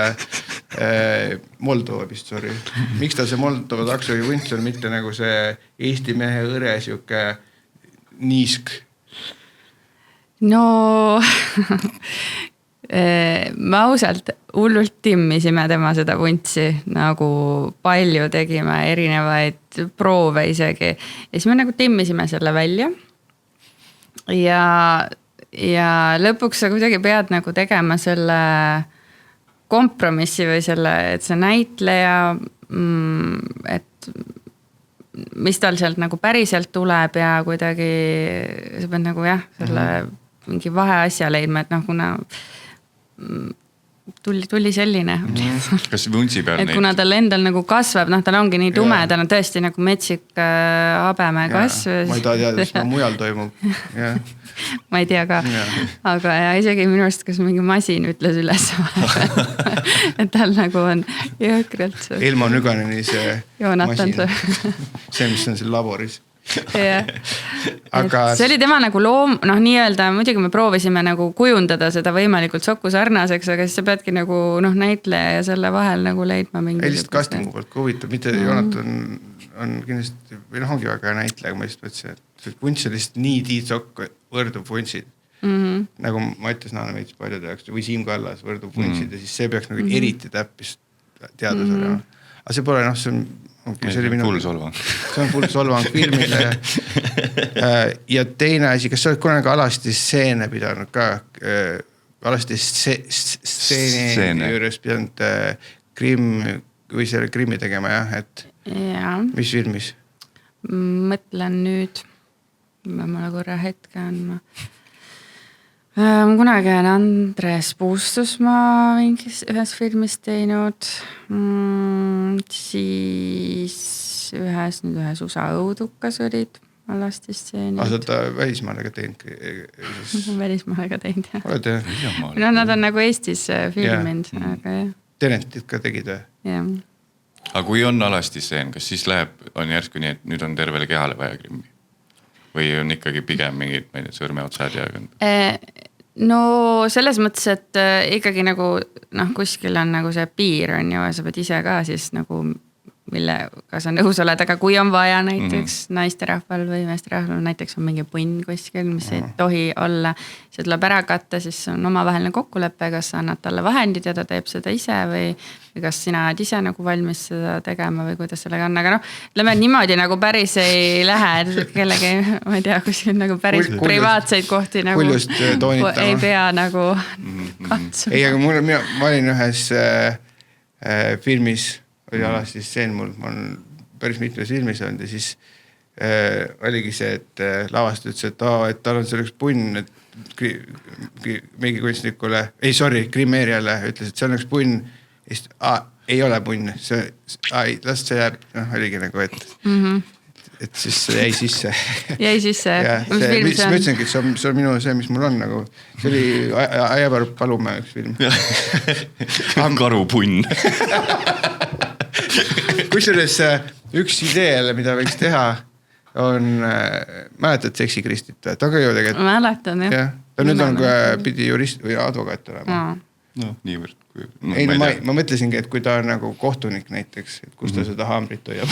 [SPEAKER 2] Moldova vist, sorry. Miks ta see Moldova taksojuhi vunts on, mitte nagu see Eesti mehe õre siuke niisk?
[SPEAKER 3] No me ausalt hullult timmisime tema seda vuntsi, nagu palju tegime erinevaid proove isegi. Ja siis me nagu timmisime selle välja. Ja lõpuks sa kuidagi pead nagu tegema selle kompromissi või selle, et see näitleja, et mis tal sealt nagu päriselt tuleb ja kuidagi sa pead nagu selle mingi vaheasja leidma, et noh, kuna tuli selline.
[SPEAKER 1] Kas vuntsi peal
[SPEAKER 3] et kuna tal endal nagu kasvab, noh, tal ongi nii tume, tal on tõesti nagu metsik habeme kasv.
[SPEAKER 2] Ma ei taha teada, mis mujal toimub.
[SPEAKER 3] Ma ei tea ka. Aga ja isegi minu arust, kas mingi masin ütles üles et tal nagu on jõhkralt.
[SPEAKER 2] Elmo Nüganeni see
[SPEAKER 3] Jonathan
[SPEAKER 2] masin. See, mis on seal laboris.
[SPEAKER 3] Aga see oli tema nagu noh nii-öelda, muidugi me proovisime nagu kujundada seda võimalikult Soku sarnaseks, aga siis sa peadki nagu näitleja ja selle vahel nagu leidma mingi.
[SPEAKER 2] Lihtsalt castingu poolt huvitav, mitte Jonathan on kindlasti, või ongi väga näitleja, ma lihtsalt mõtlesin, et vunts on lihtsalt nii Tiit Sokk võrdub vuntsid. Nagu Mattias Naane veits paljud jaoks või Siim Kallas võrdub vuntsid ja siis see peaks nagu eriti täppist teadus olema. Aga see pole, see on
[SPEAKER 1] full solvang.
[SPEAKER 2] See on full solvang filmile. Ja teine asi, kas sa oled kunagi alastisseene pidanud ka? Alastisseene juures pidanud või selle Krimmi tegema, jah? Mis filmis?
[SPEAKER 3] Mõtlen nüüd, mulle korra hetke andma. Kunagi on Andres Puustusmaa ühes filmis teinud, siis ühes USA õudukas olid alastistseenid.
[SPEAKER 2] Sa oled välismaale ka teinud?
[SPEAKER 3] Välismaale ka teinud, jah.
[SPEAKER 2] Oled, jah?
[SPEAKER 3] No nad on nagu Eestis filminud, aga jah.
[SPEAKER 2] Tenetit ka tegid, või?
[SPEAKER 3] Jah.
[SPEAKER 1] Aga kui on alastistseen, kas siis on järsku nii, et nüüd on tervele kehale vaja Krimmi? Või on ikkagi pigem mingid sõrmeotsad ja...
[SPEAKER 3] No selles mõttes, et ikkagi nagu kuskil on nagu see piir on ju, sa pead ise ka siis nagu millega sa nõus oled, aga kui on vaja näiteks naisterahval või meesterahval näiteks on mingi punn kuskil, mis ei tohi olla, see tuleb ära katta, siis on omavaheline kokkulepe, kas sa annad talle vahendid ja ta teeb seda ise või kas sina oled ise nagu valmis seda tegema või kuidas sellega on, aga ütleme niimoodi nagu päris ei lähe kellegi, ma ei tea, kuskil nagu päris privaatseid kohti nagu ei pea nagu katsuma.
[SPEAKER 2] Ei, aga ma olin ühes filmis oli alastistseen mul, ma olen päris mitmes filmis olnud ja siis oligi see, et lavast ütles, et tal on selleks punn, et mingi kunstnikule, Grimeeriale ütles, et see on üks punn, ei ole punn, las see jääb, oligi nagu, et et siis see jäi sisse.
[SPEAKER 3] Jäi sisse,
[SPEAKER 2] mis film see on? Ma ütlesingi, et see on minu see, mis mul on nagu. See oli Aivar Palumäe üks film.
[SPEAKER 1] Karupunn.
[SPEAKER 2] Kusjuures üks idee, mida võiks teha, on, mäletad Seksikristit? Ta ka ju tegelikult.
[SPEAKER 3] Mäletan, jah.
[SPEAKER 2] Ta nüüd on pidi jurist või advokaat olema.
[SPEAKER 1] No, niivõrd.
[SPEAKER 2] Ei, no ma mõtlesingi, et kui ta on nagu kohtunik näiteks, et kus ta seda haamrit hoiab.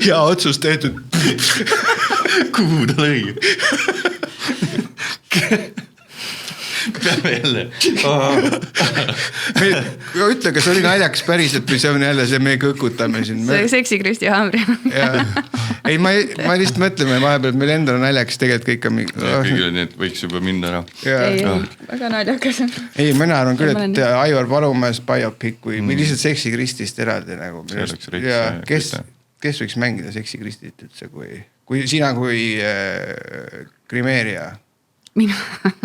[SPEAKER 2] Ja otsus tehtud.
[SPEAKER 1] Kuhu ta lõi? Peame jälle.
[SPEAKER 2] Ütle, kas oli naljakas päriselt või see on jälle see me kõkutame siin.
[SPEAKER 3] See Seksikristi haamri.
[SPEAKER 2] Ei, ma lihtsalt mõtleme vahepeal, meil endal on naljakas tegelikult kõik on mingi.
[SPEAKER 1] Kõigile need võiks juba minna ära.
[SPEAKER 3] Ei, väga naljakas.
[SPEAKER 2] Ei, mina arvan küll, et Aivar Palumäes biopic või lihtsalt Seksikristist eraldi nagu. Kes võiks mängida Seksikristit üldse, kui sina kui grimeerija?
[SPEAKER 3] Mina.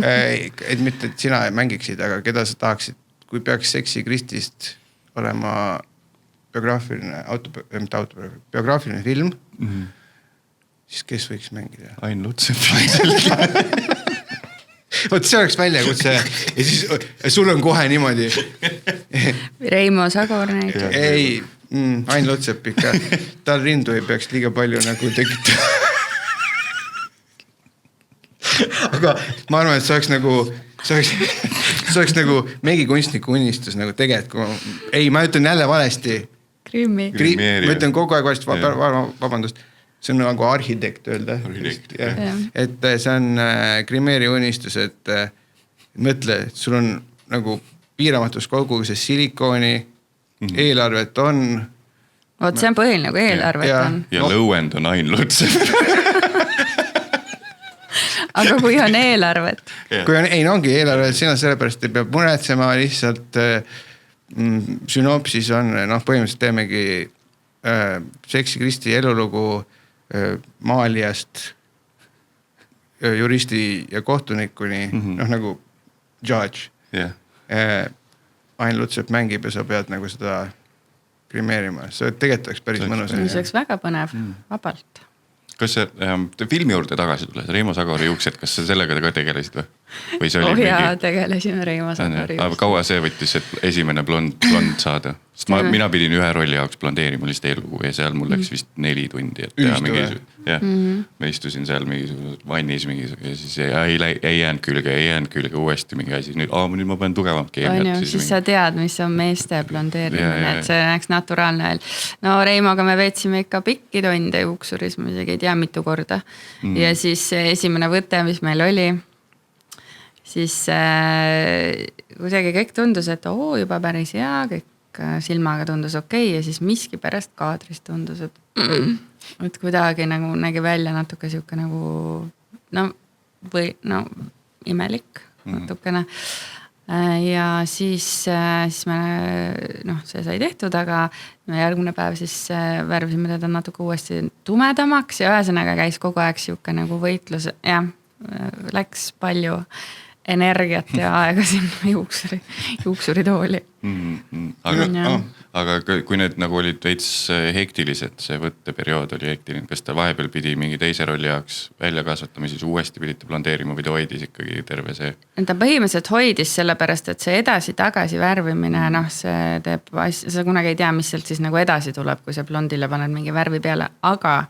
[SPEAKER 2] Et mitte, et sina mängiksid, aga keda sa tahaksid, kui peaks Seksikristist olema biograafiline film, siis kes võiks mängida?
[SPEAKER 1] Ain Lutsepp.
[SPEAKER 2] Oot, see oleks väljakutse ja siis sul on kohe niimoodi.
[SPEAKER 3] Reimo Sagor näiteks.
[SPEAKER 2] Ei, Ain Lutsepp ikka. Tal rindu ei peaks liiga palju nagu tekitada. Aga ma arvan, et see oleks nagu mingi kunstniku unistus nagu tegelikult. Ei, ma ütlen jälle valesti.
[SPEAKER 3] Grimmi.
[SPEAKER 2] Ma ütlen kogu aeg valesti, vabandust. See on nagu arhitekt öelda. Et see on Grimeeri unistus, et mõtle, et sul on nagu piiramatus koguses silikooni, eelarvet on.
[SPEAKER 3] Oot, see on põhiline, nagu eelarvet on.
[SPEAKER 1] Ja lõuend on Ain Lutsepp.
[SPEAKER 3] Aga kui on eelarvet?
[SPEAKER 2] Kui on, ei, no ongi eelarvet, sina sellepärast ei peab muretsema, lihtsalt sünopsis on, põhimõtteliselt teemegi Seksikristi elulugu maalijast juristi ja kohtunikuni, nagu judge. Ain Lutsepp mängib ja sa pead nagu seda grimeerima. See tegelikult oleks päris mõnus.
[SPEAKER 3] See oleks väga põnev, vabalt.
[SPEAKER 1] Kas see filmi juurde tagasi tulles, Reimo Sagori juuksed, kas sa sellega ka tegelesid või see oli
[SPEAKER 3] tegelesime Reimo Sagori juuksed.
[SPEAKER 1] Kaua see võttis, et esimene blond saada? Sest mina pidin ühe rolli jaoks blondeerima lihtsalt eellugu ja seal mul läks vist 4 tundi, et teha mingisugune. Ma istusin seal mingisugune vannis ja siis ei jäänud külge uuesti mingi asi. Nüüd ma pean tugevam keemiat.
[SPEAKER 3] Siis sa tead, mis on meeste blondeerimine, et see näeks naturaalne. No Reimoga me veetsime ikka pikki tunde juuksuris, ma isegi ei tea mitu korda. Ja siis esimene võte, mis meil oli, siis kuidagi kõik tundus, et juba päris hea, kõik silmaga tundus okei ja siis miski pärast kaadrist tundus, et kuidagi nagu nägi välja natuke siuke nagu imelik natukene. Ja siis me, see sai tehtud, aga järgmine päev siis värvisime teda natuke uuesti tumedamaks ja ühesõnaga käis kogu aeg siuke nagu võitlus, läks palju energiat ja aega sinna juuksuritooli.
[SPEAKER 1] Aga kui need nagu olid veits hektilised, see võtteperiood oli hektiline, kas ta vahepeal pidi mingi teise rolli jaoks välja kasvatama, siis uuesti pidite blondeerima või ta hoidis ikkagi terve see? Ta
[SPEAKER 3] põhimõtteliselt hoidis sellepärast, et see edasi-tagasi värvimine, see teeb asja, sa kunagi ei tea, mis sealt siis nagu edasi tuleb, kui see blondile paned mingi värvi peale, aga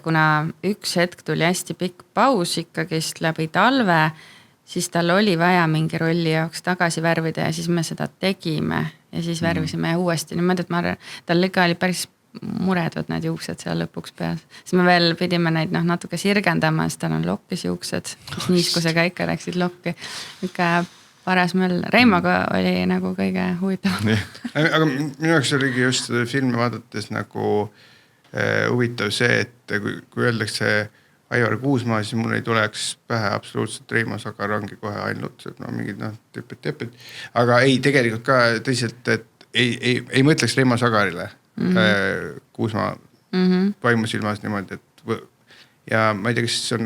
[SPEAKER 3] kuna üks hetk tuli hästi pikk paus ikkagist läbi talve, siis tal oli vaja mingi rolli jaoks tagasi värvida ja siis me seda tegime ja siis värvisime uuesti. Niimoodi, et ma arvan, tal ikka oli päris muredvad need juuksed seal lõpuks peas. Siis me veel pidime neid natuke sirgendama, sest tal on lokkis juuksed, mis niiskusega ikka läksid lokki. Ikka paras möll. Reimoga oli nagu kõige huvitav.
[SPEAKER 2] Aga minu jaoks oligi just filmi vaadates nagu huvitav see, et kui öeldakse Aivar Kuusmaa, siis mul ei tuleks pähe absoluutselt Reimo Sagar ongi kohe Ain Lutsepp, mingid tepet. Aga ei, tegelikult ka tõsiselt, et ei mõtleks Reimo Sagarile Kuusmaa vaimusilmas niimoodi, et ja ma ei tea, kas see on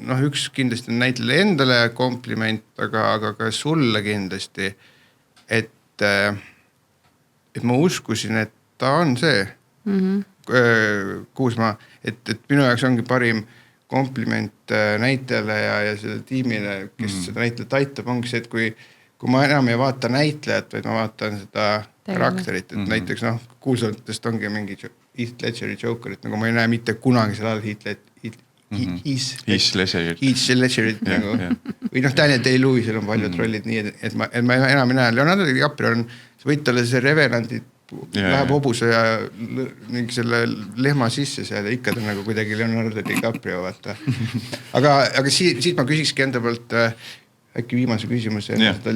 [SPEAKER 2] noh, üks kindlasti on näitlejale endale kompliment, aga ka sulle kindlasti, et ma uskusin, et ta on see Kuusmaa, et minu jaoks ongi parim kompliment näitlejale ja selle tiimile, kes seda näitlejat aitab, ongi see, et kui ma enam ei vaata näitlejat, vaid ma vaatan seda karakterit, et näiteks noh, kuulsatest ongi mingi Heath Ledgeri Jokerit, nagu ma ei näe mitte kunagi seal all Heath Ledgerit nagu, või noh, Daniel Day-Lewisel on paljud rollid nii, et ma enam ei näe, Leonardo DiCaprio on, sa võid talle see Revenanti läheb hobuse ja mingi selle lehma sisse seal ja ikka ta nagu kuidagi Leonardo DiCaprio, vaata. Aga siit ma küsikski enda poolt äkki viimase küsimuse, seda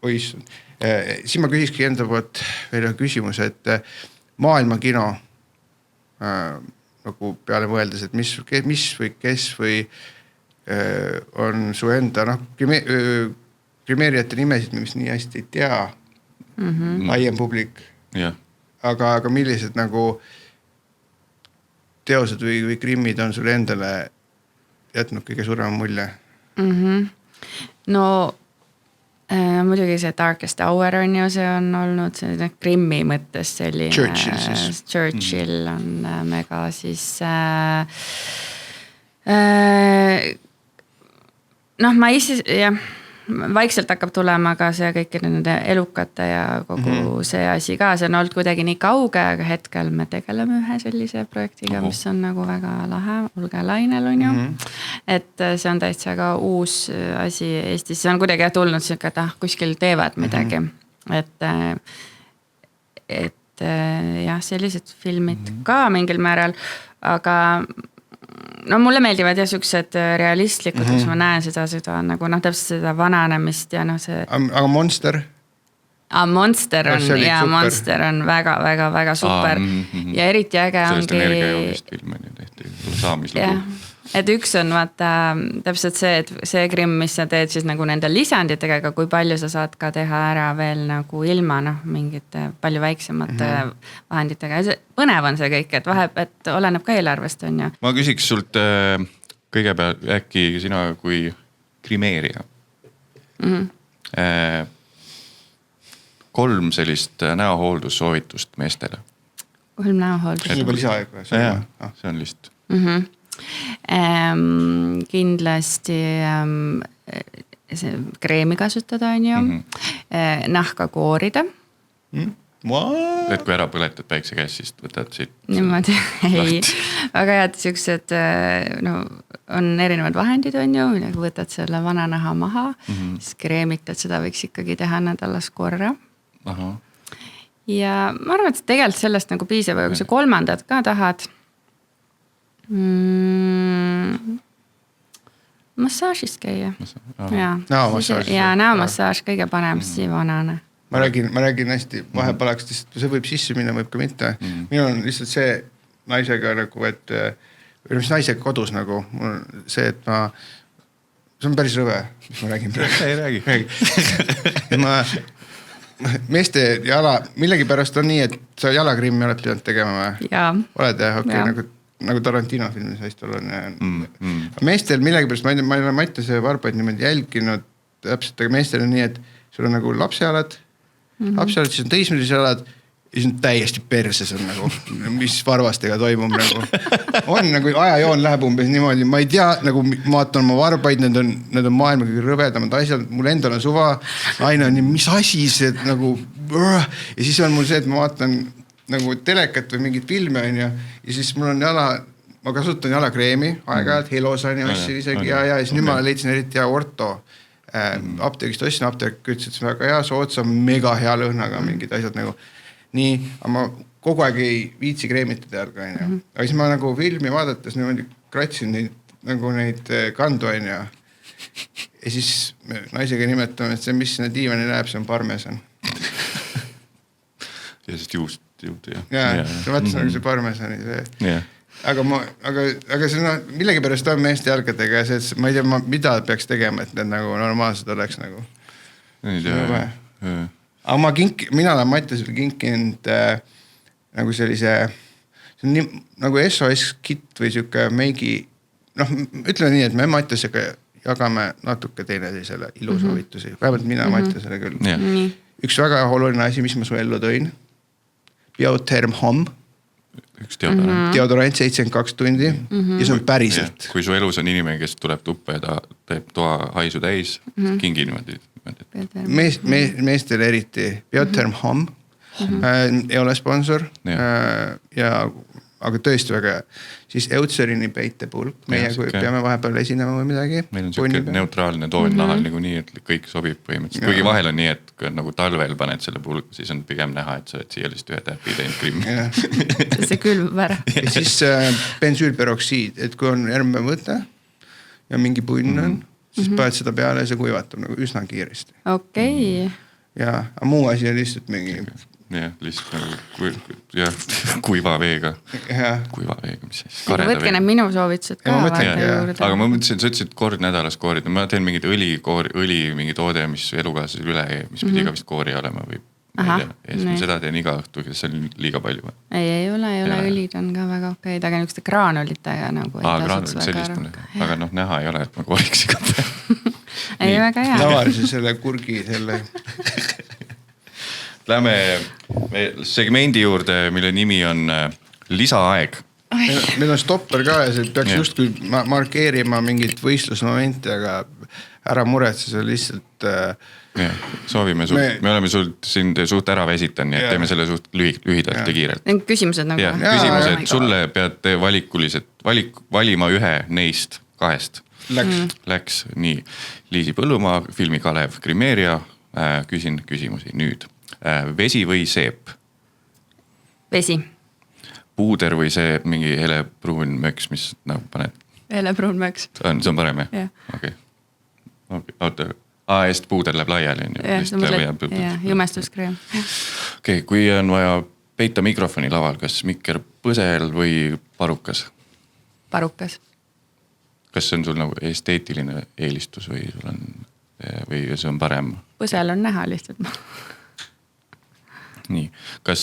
[SPEAKER 2] siis ma küsikski enda poolt veel küsimuse, et maailmakino nagu peale mõeldes, et mis või kes või on su enda, noh, primeerijate nimesid, mis nii hästi ei tea, laiem publik, aga millised nagu teosed või krimmid on sulle endale jätnud kõige suurema mulje?
[SPEAKER 3] No muidugi see Darkest Hour on ju, see on olnud selline krimmi mõttes selline Churchill on mega siis noh, ma ise jah, vaikselt hakkab tulema ka see kõikide nende elukate ja kogu see asi ka, see on olnud kuidagi nii kauge, aga hetkel me tegeleme ühe sellise projektiga, mis on nagu väga lahe, Olge lainel on ju, et see on täitsa ka uus asi Eestis, see on kuidagi tulnud siuke, et kuskil teevad midagi, et jah, sellised filmid ka mingil määral, aga no mulle meeldivad ja siuksed realistlikud, kus ma näen seda nagu noh, täpselt seda vananemist ja noh see.
[SPEAKER 2] Aga Monster?
[SPEAKER 3] Monster on ja super. Monster on väga super ja eriti äge ongi.
[SPEAKER 1] Sellest energiajoonist film on ju tehti, saamislugu.
[SPEAKER 3] Et üks on vaata täpselt see, et see grimm, mis sa teed siis nagu nende lisanditega, aga kui palju sa saad ka teha ära veel nagu ilma noh, mingite palju väiksemate vahenditega. Põnev on see kõik, et vaheb, et oleneb ka eelarvest on ju.
[SPEAKER 1] Ma küsiks sult kõigepealt äkki sina kui grimeerija. 3 sellist näohooldussoovitust meestele.
[SPEAKER 3] 3 näohooldus.
[SPEAKER 2] Juba lisaaega.
[SPEAKER 1] See on lihtsalt.
[SPEAKER 3] Kindlasti kreemi kasutada on ju, nahka koorida.
[SPEAKER 1] Et kui ära põletad päikse käes, siis võtad siit.
[SPEAKER 3] Niimoodi, ei, väga head siuksed, no on erinevad vahendid on ju, võtad selle vana naha maha, siis kreemitad, seda võiks ikkagi teha nädalas korra. Ja ma arvan, et tegelikult sellest nagu piisab, aga kui sa 3. ka tahad, massaažis käia. Näomassaaž kõige parem sivanane.
[SPEAKER 2] Ma räägin hästi vahepalaks, see võib sisse minna, võib ka mitte. Minu on lihtsalt see naisega nagu, et või mis naisega kodus nagu, see, et see on päris rõve, mis ma räägin praegu.
[SPEAKER 1] Ei räägi.
[SPEAKER 2] Meeste jala, millegi pärast on nii, et sa jalakrimmi oled pidanud tegema või?
[SPEAKER 3] Jaa.
[SPEAKER 2] Oled okei, nagu Tarantino filmis hästi oluline. Meestel millegi pärast, ma ei ole Mattiase varbaid niimoodi jälginud täpselt, aga meestel on nii, et sul on nagu lapsealad, siis on teismelise alad ja siis on täiesti perses on nagu, mis varvastega toimub nagu. On nagu ajajoon läheb umbes niimoodi, ma ei tea, nagu ma vaatan oma varbaid, need on maailma kõige rõvedamad asjad, mul endal on suva, aina on nii, mis asi see nagu, ja siis on mul see, et ma vaatan nagu telekat või mingit filmi on ja siis mul on ma kasutan jalakreemi aeg-ajalt, Helosan ja asjad isegi ja siis nüüd ma leidsin eriti hea Orto apteegist ostsin, apteek ütles, et see on väga hea, soodsam, mega hea lõhnaga mingid asjad nagu. Nii, aga ma kogu aeg ei viitsi kreemitada jalga on ja. Aga siis ma nagu filmi vaadates niimoodi kratsin neid kandu on ja siis naisega nimetame, et see, mis sinna diivani läheb, see on parmesan.
[SPEAKER 1] Ja sest juust.
[SPEAKER 2] Ja, see vaatasin nagu see parmesani see. Aga see millegi pärast on meeste jalgadega ja see, et ma ei tea, mida peaks tegema, et need nagu normaalsed oleks nagu. Aga mina olen Mattiasele kinkinud nagu sellise, see on nii, nagu SOS kit või siuke meigi noh, ütleme nii, et me Mattiasega jagame natuke teineteisele ilusoovitusi, vähemalt mina Mattiasele küll. Üks väga oluline asi, mis ma su ellu tõin, Bioterm Homme.
[SPEAKER 1] Üks deodorant.
[SPEAKER 2] Deodorant 72 tundi ja see on päriselt.
[SPEAKER 1] Kui su elus on inimene, kes tuleb tuppa ja ta teeb toa haisu täis, kingi niimoodi.
[SPEAKER 2] Meestele eriti. Bioterm Homme ei ole sponsor, aga tõesti väga hea. Siis Eutserini peitepulk, meie kui peame vahepeal esinema või midagi.
[SPEAKER 1] Meil on siuke neutraalne toon nahal nagu nii, et kõik sobib põhimõtteliselt. Kuigi vahel on nii, et kui nagu talvel paned selle pulku, siis on pigem näha, et sa oled siia lihtsalt ühe täpi teinud krimmi.
[SPEAKER 3] See külmub ära.
[SPEAKER 2] Ja siis bensüülperoksiid, et kui on järgmine võte ja mingi punn on, siis paned seda peale ja see kuivatab nagu üsna kiiresti.
[SPEAKER 3] Okei.
[SPEAKER 2] Ja muu asi on lihtsalt mingi...
[SPEAKER 1] Jah, lihtsalt nagu kuiva veega. Kuiva veega, mis siis?
[SPEAKER 3] Võtke need minu soovitused ka vaata
[SPEAKER 1] juurde. Aga ma mõtlesin, sa ütlesid kord nädalas koorida. Ma teen mingid õli mingi toode, mis elukaaslasel üle, mis pidi ka vist koori olema või ja siis ma seda teen iga õhtu, kes on liiga palju.
[SPEAKER 3] Ei ole, õlid on ka väga okeid, aga niisuguste graanulitega nagu ei tasuks väga ära.
[SPEAKER 1] Aga noh, näha ei ole, et ma kooriks iga päev.
[SPEAKER 3] Ei, väga hea.
[SPEAKER 2] Tavalise selle kurgi, selle...
[SPEAKER 1] Lähme segmendi juurde, mille nimi on lisaaeg.
[SPEAKER 2] Meil on stopper ka ja see peaks just kui markeerima mingit võistlusmomenti, aga ära muretse, see lihtsalt...
[SPEAKER 1] Soovime me oleme sind suht ära väsitan, nii et teeme selle suht lühidalt ja kiirelt.
[SPEAKER 3] Küsimused nagu.
[SPEAKER 1] Küsimused, sulle pead valima ühe neist kahest. Läks nii. Liisi Põllumaa, filmi Kalev Grimeeria. Küsin küsimusi nüüd. Vesi või seep?
[SPEAKER 3] Vesi. Puuder
[SPEAKER 1] või see mingi helepruun möks, mis nagu paned?
[SPEAKER 3] Helepruun möks.
[SPEAKER 1] See on parem, jah? Okei. Oota. Eest puuder läheb laiali.
[SPEAKER 3] Jumestuskrem.
[SPEAKER 1] Okei, kui on vaja peita mikrofoni laval, kas mikker põsel või parukas?
[SPEAKER 3] Parukas.
[SPEAKER 1] Kas see on sul nagu esteetiline eelistus või see on parem?
[SPEAKER 3] Põsel on näha lihtsalt.
[SPEAKER 1] Nii, kas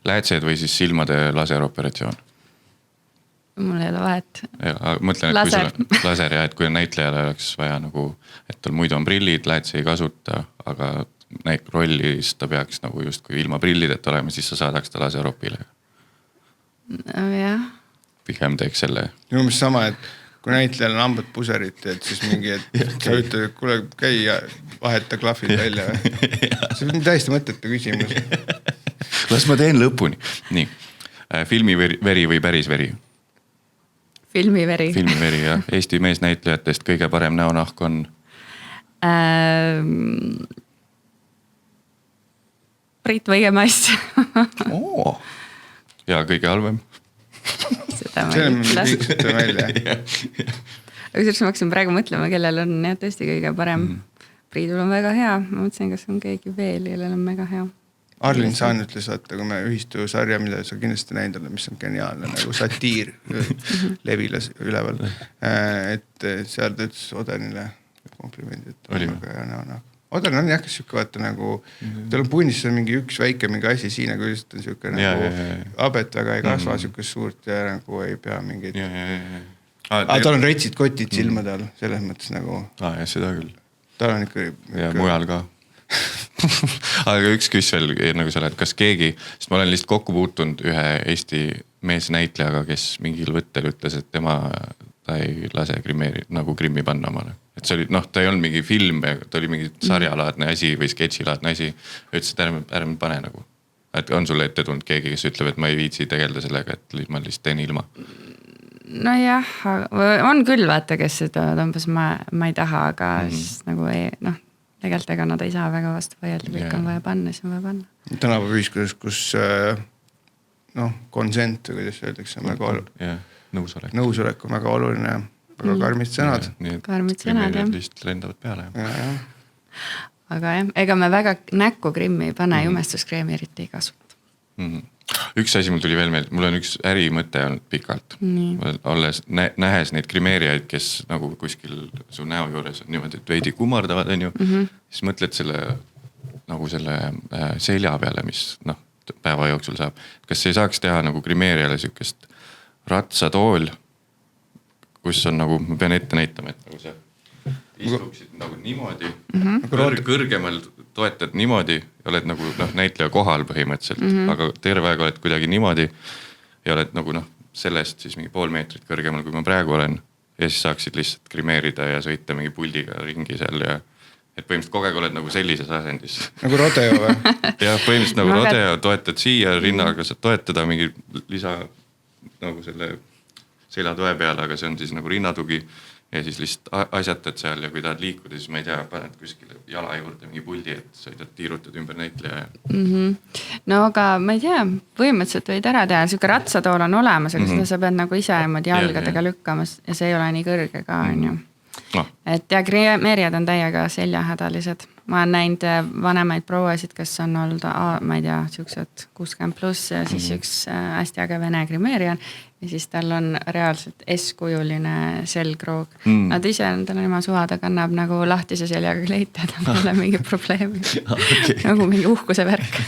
[SPEAKER 1] läätsed või siis silmade laseroperatsioon?
[SPEAKER 3] Mul ei ole vahet.
[SPEAKER 1] Mõtlen, et kui sul on laser ja et kui on näitlejale oleks vaja nagu, et tal muidu on prillid, läätse ei kasuta, aga rollis ta peaks nagu just kui ilma prillideta olema, siis sa saadaks ta laseropile.
[SPEAKER 3] Jah.
[SPEAKER 1] Pigem teeks selle.
[SPEAKER 2] Minu mis sama, et kui näitlejal on hambad puserit, et siis mingi, et sa ütled, et kuule, käi ja vaheta klahvid välja. See on täiesti mõttetu küsimus.
[SPEAKER 1] Las ma teen lõpuni. Nii, filmi veri või päris veri?
[SPEAKER 3] Filmiveri.
[SPEAKER 1] Filmiveri, jah. Eesti meesnäitlejatest kõige parem näonahk on? Priit Võigemast. Ja kõige halvem?
[SPEAKER 3] Seda ma ei ütle. Aga sellest ma hakkasin praegu mõtlema, kellel on tõesti kõige parem. Priidul on väga hea. Ma mõtlesin, kas on keegi veel, kellel on väga hea.
[SPEAKER 2] Arlin Saan ütles, vaata, kui me ühistu sarja, mida sa kindlasti näinud ole, mis on geniaalne, nagu satiir levilas üleval. Et seal ta ütles Odenile komplimendid. Oden on jah, kes sükke vaata nagu, tal on punnis mingi üks väike mingi asi siin, aga üldiselt on sükke nagu abet väga ei kasva sükkest suurt ja nagu ei pea mingid. Aga tal on retsid kotid silmade all, selles mõttes nagu.
[SPEAKER 1] Ja seda küll.
[SPEAKER 2] Tal on ikka.
[SPEAKER 1] Ja mujal ka. Aga üks küs veel, nagu sa oled, kas keegi, sest ma olen lihtsalt kokku puutunud ühe Eesti meesnäitlejaga, kes mingil võttel ütles, et ta ei lase nagu grimmi panna omale. Et see oli, ta ei olnud mingi film, ta oli mingi sarjalaadne asi või sketšilaadne asi. Ütles, et ärme pane nagu. Et on sulle ette tulnud keegi, kes ütleb, et ma ei viitsi tegelda sellega, et ma lihtsalt teen ilma.
[SPEAKER 3] No jah, on küll vaata, kes seda tõmbas, ma ei taha, aga siis nagu ei, tegelikult ega nad ei saa väga vastu vaielda, kõik on vaja panna, siis on vaja panna.
[SPEAKER 2] Tänapäeva ühiskonnas, kus konsent või kuidas öeldakse, on väga oluline. Nõusolek on väga oluline, väga karmid sõnad.
[SPEAKER 3] Karmid sõnad, jah.
[SPEAKER 1] Lihtsalt lendavad peale.
[SPEAKER 3] Aga jah, ega me väga näkku grimmi ei pane, jumestuskreemi eriti ei kasuta.
[SPEAKER 1] Üks asi mul tuli veel meelde, mul on üks ärimõte olnud pikalt. Olles nähes neid grimeerijaid, kes nagu kuskil su näo juures on niimoodi, et veidi kummardavad, on ju. Siis mõtled selle selja peale, mis päeva jooksul saab. Kas ei saaks teha nagu grimeerijale sükest ratsatool, kus on nagu, ma pean ette näitama, et nagu see istuksid nagu niimoodi kõrgemal toetad niimoodi ja oled nagu näitleja kohal põhimõtteliselt, aga terve aeg oled kuidagi niimoodi ja oled nagu sellest siis mingi pool meetrit kõrgemal, kui ma praegu olen ja siis saaksid lihtsalt grimeerida ja sõita mingi puldiga ringi seal ja et põhimõtteliselt kogu aeg oled nagu sellises asendis.
[SPEAKER 2] Nagu rodeo või?
[SPEAKER 1] jah, põhimõtteliselt nagu rodeo, toetad siia rinnaga, saad toetada mingi lisa nagu selle seljatoe peale, aga see on siis nagu rinnatugi ja siis lihtsalt asjatad seal ja kui tahad liikuda, siis ma ei tea, paned kuskile jala juurde mingi puldi, et sõidad, tiirutad ümber näitleja.
[SPEAKER 3] No aga ma ei tea, põhimõtteliselt võid ära teha, siuke ratsatool on olemas, aga seda sa pead nagu ise jalgadega lükkamas ja see ei ole nii kõrge ka, on ju. Et ja grimeerijad on täiega seljahädalised. Ma olen näinud vanemaid prouasid, kes on olnud, ma ei tea, siuksed 60+ ja siis üks hästi äge vene grimeerija ja siis tal on reaalselt S-kujuline selgroog. Nad ise endale nema suvada kannab nagu lahtise seljaga kleite, ta pole mingi probleemi. Nagu mingi uhkuse värk.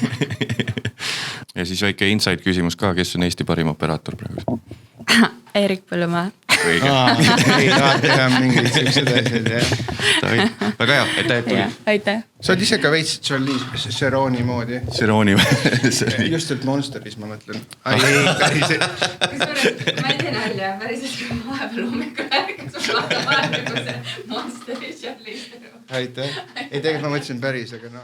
[SPEAKER 1] ja siis väike inside küsimus ka, kes on Eesti parim operaator praegu?
[SPEAKER 3] Erik Põllumaa.
[SPEAKER 2] Ei teha mingid siuksed asjad, jah.
[SPEAKER 1] Väga hea, aitäh.
[SPEAKER 3] Aitäh.
[SPEAKER 2] Sa oled ise ka veits Charlize Theron'i moodi.
[SPEAKER 1] Theron'i
[SPEAKER 2] Just et Monsteris, ma mõtlen. Ei, päriselt.
[SPEAKER 3] Ma ei tee nalja, päriselt kui ma vahepeal hommikul ärkas, ma vaatan nagu see Monsteri Charlize Theron.
[SPEAKER 2] Aitäh. Ei, tegelikult ma mõtlesin päris, aga